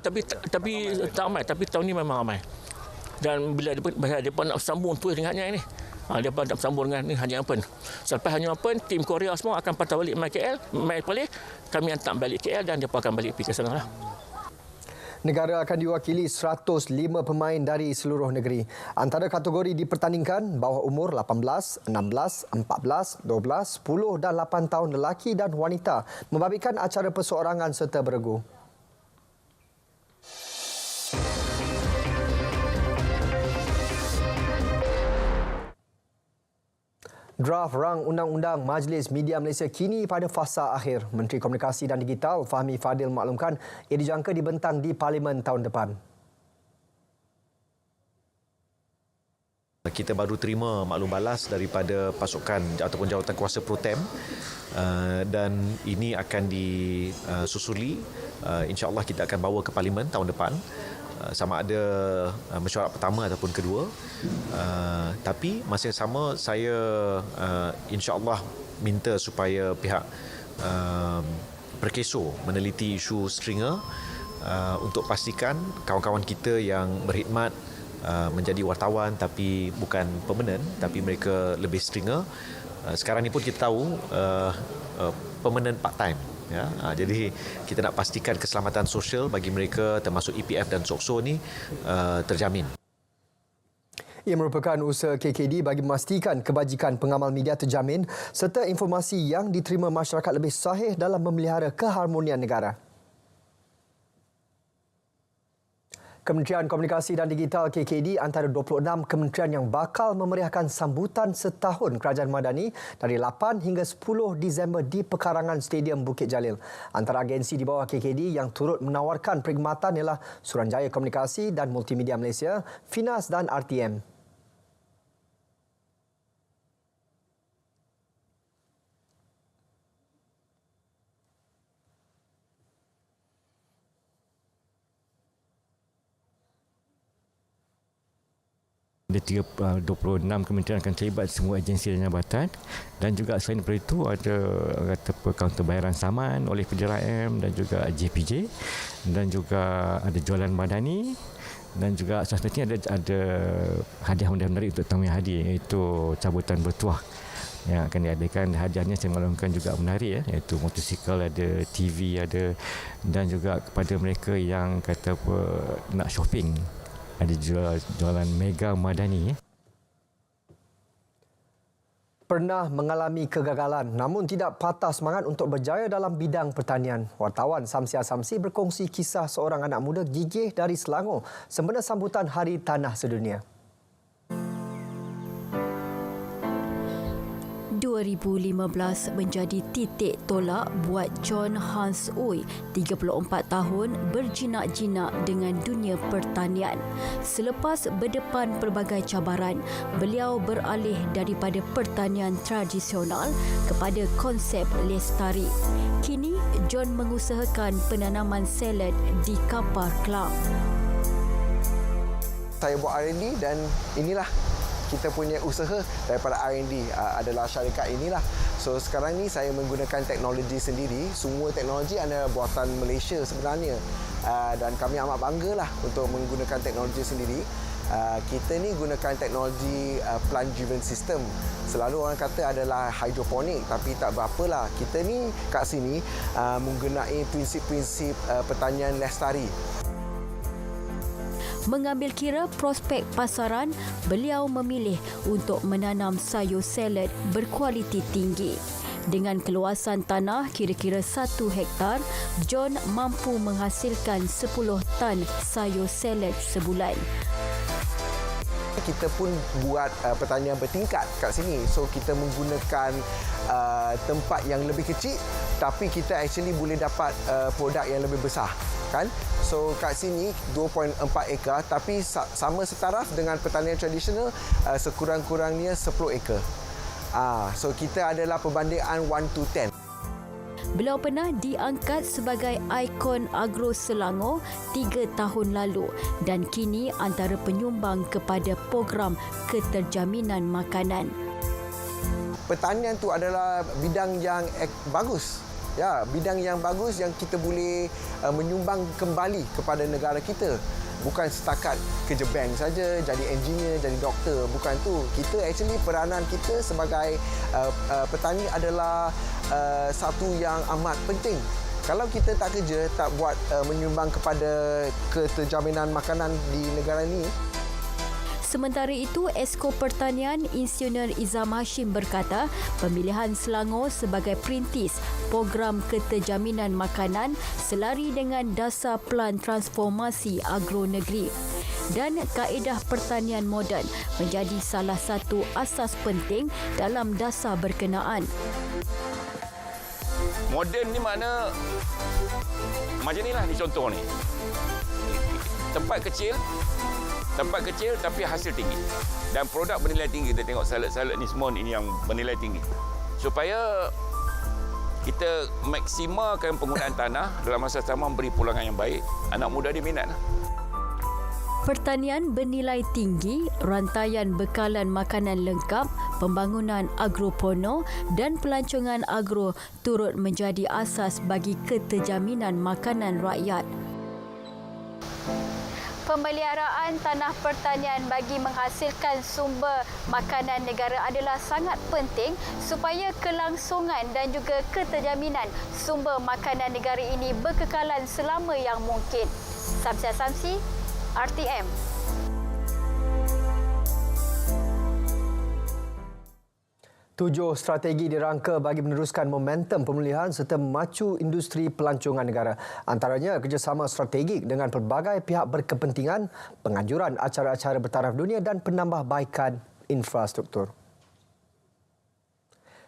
tapi tak ramai. Tapi tahun ni memang ramai. Dan bila mereka nak sambung terus dengannya ini, dia nak sambung dengan ni Hanya Open. Selepas Hanya Open, tim Korea semua akan patah balik main KL, main balik. Kami hantar balik KL dan mereka akan balik pergi ke sana lah. Negara akan diwakili 105 pemain dari seluruh negeri. Antara kategori dipertandingkan bawah umur 18, 16, 14, 12, 10 dan 8 tahun lelaki dan wanita, membabitkan acara perseorangan serta beregu. Draft Rang Undang-Undang Majlis Media Malaysia kini pada fasa akhir. Menteri Komunikasi dan Digital Fahmi Fadil maklumkan ia dijangka dibentang di Parlimen tahun depan. Kita baru terima maklum balas daripada pasukan ataupun jawatan kuasa Pro-Tem dan ini akan disusuli. InsyaAllah kita akan bawa ke Parlimen tahun depan. Sama ada mesyuarat pertama ataupun kedua, tapi masa yang sama saya insya-Allah minta supaya pihak Perkeso meneliti isu stringer untuk pastikan kawan-kawan kita yang berkhidmat menjadi wartawan tapi bukan permanent, tapi mereka lebih stringer. Sekarang ni pun kita tahu permanent part time Ya, jadi kita nak pastikan keselamatan sosial bagi mereka termasuk EPF dan SOKSO ni terjamin. Ia merupakan usaha KKD bagi memastikan kebajikan pengamal media terjamin serta informasi yang diterima masyarakat lebih sahih dalam memelihara keharmonian negara. Kementerian Komunikasi dan Digital KKD antara 26 kementerian yang bakal memeriahkan sambutan setahun Kerajaan Madani dari 8 hingga 10 Disember di pekarangan Stadium Bukit Jalil. Antara agensi di bawah KKD yang turut menawarkan perkhidmatan ialah Suruhanjaya Komunikasi dan Multimedia Malaysia, Finas dan RTM. Ada 26 kementerian akan terlibat, semua agensi dan jabatan, dan juga selain daripada itu ada kaunter bayaran saman oleh PJRM dan juga JPJ, dan juga ada jualan madani, dan juga salah satunya ada hadiah-hadiah menarik untuk tamu yang hadir, iaitu cabutan bertuah yang akan diadakan. Hadiahnya saya maklumkan juga menarik, iaitu motosikal ada, TV ada, dan juga kepada mereka yang kata nak shopping ada jualan mega madani. Pernah mengalami kegagalan namun tidak patah semangat untuk berjaya dalam bidang pertanian. Wartawan Samsia Samsi berkongsi kisah seorang anak muda gigih dari Selangor sempena sambutan Hari Tanah Sedunia. 2015 menjadi titik tolak buat John Hans Ooi, 34 tahun, berjinak-jinak dengan dunia pertanian. Selepas berdepan pelbagai cabaran, beliau beralih daripada pertanian tradisional kepada konsep lestari. Kini, John mengusahakan penanaman salad di kapar Kelang. Saya buat R&D dan inilah kita punya usaha daripada R&D adalah syarikat inilah. So sekarang ni saya menggunakan teknologi sendiri. Semua teknologi adalah buatan Malaysia sebenarnya. Dan kami amat banggalah untuk menggunakan teknologi sendiri. Kita ni gunakan teknologi plant driven system. Selalu orang kata adalah hidroponik, tapi tak berapalah. Kita ni kat sini menggunakan prinsip-prinsip pertanian lestari. Mengambil kira prospek pasaran, beliau memilih untuk menanam sayur salad berkualiti tinggi. Dengan keluasan tanah kira-kira 1 hektar, John mampu menghasilkan 10 tan sayur salad sebulan. Kita pun buat pertanian bertingkat kat sini. So kita menggunakan tempat yang lebih kecil, tapi kita actually boleh dapat produk yang lebih besar, kan? So kat sini 2.4 ekar, tapi sama setaraf dengan pertanian tradisional, sekurang-kurangnya 10 ekar. So kita adalah perbandingan 1:10. Beliau pernah diangkat sebagai ikon agro Selangor 3 tahun lalu dan kini antara penyumbang kepada program keterjaminan makanan. Pertanian tu adalah bidang yang bagus. Ya, bidang yang bagus yang kita boleh menyumbang kembali kepada negara kita. Bukan setakat kerja bank saja, jadi engineer, jadi doktor. Bukan tu. Kita actually peranan kita sebagai petani adalah satu yang amat penting. Kalau kita tak kerja, tak buat menyumbang kepada keterjaminan makanan di negara ini. Sementara itu, Esko Pertanian Insinyur Izam Hashim berkata, pemilihan Selangor sebagai perintis program keterjaminan makanan selari dengan dasar Pelan Transformasi Agro Negeri. Dan kaedah pertanian moden menjadi salah satu asas penting dalam dasar berkenaan. Moden ni makna macam inilah ni contoh ni. Tempat kecil tapi hasil tinggi. Dan produk bernilai tinggi. Kita tengok salad-salad ni semua ini yang bernilai tinggi. Supaya kita maksimalkan penggunaan tanah dalam masa sama memberi pulangan yang baik, anak muda dia minat. Pertanian bernilai tinggi, rantaian bekalan makanan lengkap, pembangunan agropono dan pelancongan agro turut menjadi asas bagi keterjaminan makanan rakyat. Pemeliharaan tanah pertanian bagi menghasilkan sumber makanan negara adalah sangat penting supaya kelangsungan dan juga keterjaminan sumber makanan negara ini berkekalan selama yang mungkin. Samsia Samsi, RTM. Tujuh strategi dirangka bagi meneruskan momentum pemulihan serta memacu industri pelancongan negara. Antaranya kerjasama strategik dengan pelbagai pihak berkepentingan, penganjuran acara-acara bertaraf dunia dan penambahbaikan infrastruktur.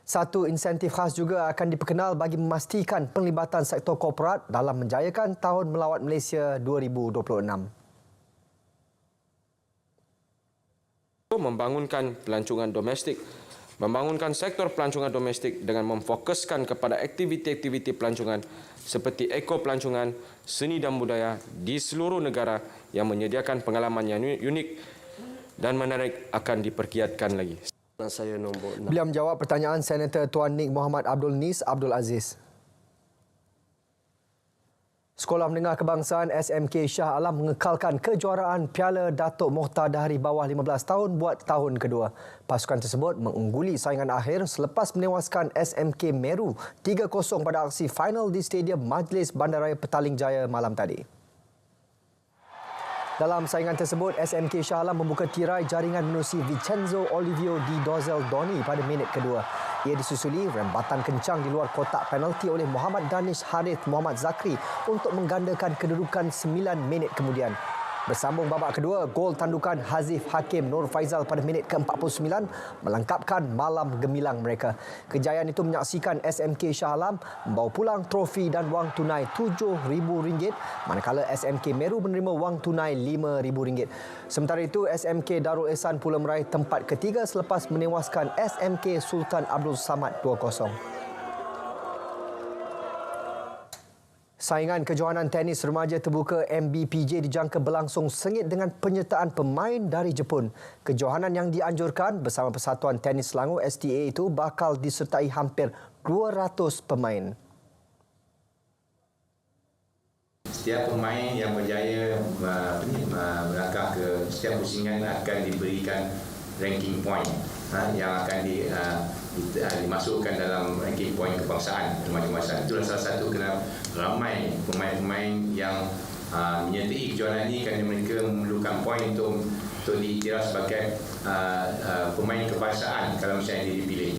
Satu insentif khas juga akan diperkenal bagi memastikan penglibatan sektor korporat dalam menjayakan Tahun Melawat Malaysia 2026. Membangunkan pelancongan domestik. Membangunkan sektor pelancongan domestik dengan memfokuskan kepada aktiviti-aktiviti pelancongan seperti ekopelancongan, seni dan budaya di seluruh negara yang menyediakan pengalaman yang unik dan menarik akan dipergiatkan lagi. Saya Beliau menjawab pertanyaan Senator Tuan Nik Muhammad Abdul Nis Abdul Aziz. Sekolah Menengah Kebangsaan SMK Shah Alam mengekalkan kejuaraan Piala Datuk Mohtar Dahari bawah 15 tahun buat tahun kedua. Pasukan tersebut mengungguli saingan akhir selepas menewaskan SMK Meru 3-0 pada aksi final di Stadium Majlis Bandaraya Petaling Jaya malam tadi. Dalam saingan tersebut, SMK Shah Alam membuka tirai jaringan menerusi Vincenzo Olivio Di Dozel Doni pada minit kedua. Ia disusuli rembatan kencang di luar kotak penalti oleh Muhammad Danish Harith Muhammad Zakri untuk menggandakan kedudukan 9 minit kemudian. Bersambung babak kedua, gol tandukan Hazif Hakim Nur Faizal pada minit ke-49 melengkapkan malam gemilang mereka. Kejayaan itu menyaksikan SMK Shah Alam membawa pulang trofi dan wang tunai RM7,000, manakala SMK Meru menerima wang tunai RM5,000. Sementara itu, SMK Darul Ehsan pula meraih tempat ketiga selepas menewaskan SMK Sultan Abdul Samad 2-0. Saingan kejohanan tenis remaja terbuka MBPJ dijangka berlangsung sengit dengan penyertaan pemain dari Jepun. Kejohanan yang dianjurkan bersama Persatuan Tenis Selangor STA itu bakal disertai hampir 200 pemain. Setiap pemain yang berjaya melangkah ke setiap pusingan akan diberikan ranking point yang akan dimasukkan dalam ranking point kebangsaan masing-masing. Itulah salah satu kenapa ramai pemain-pemain yang menyertai kejuaraan ini kerana mereka memerlukan poin untuk diiktiraf sebagai pemain kebangsaan kalau misalnya dia dipilih.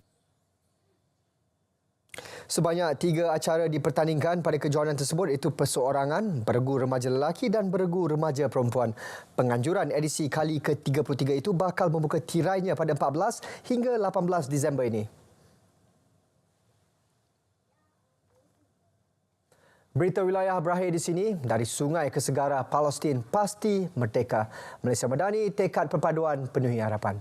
Sebanyak 3 acara dipertandingkan pada kejohanan tersebut, iaitu perseorangan, beregu remaja lelaki dan beregu remaja perempuan. Penganjuran edisi kali ke-33 itu bakal membuka tirainya pada 14 hingga 18 Disember ini. Berita wilayah berakhir di sini. Dari sungai ke segara, Palestin pasti merdeka. Malaysia Madani, tekad perpaduan penuhi harapan.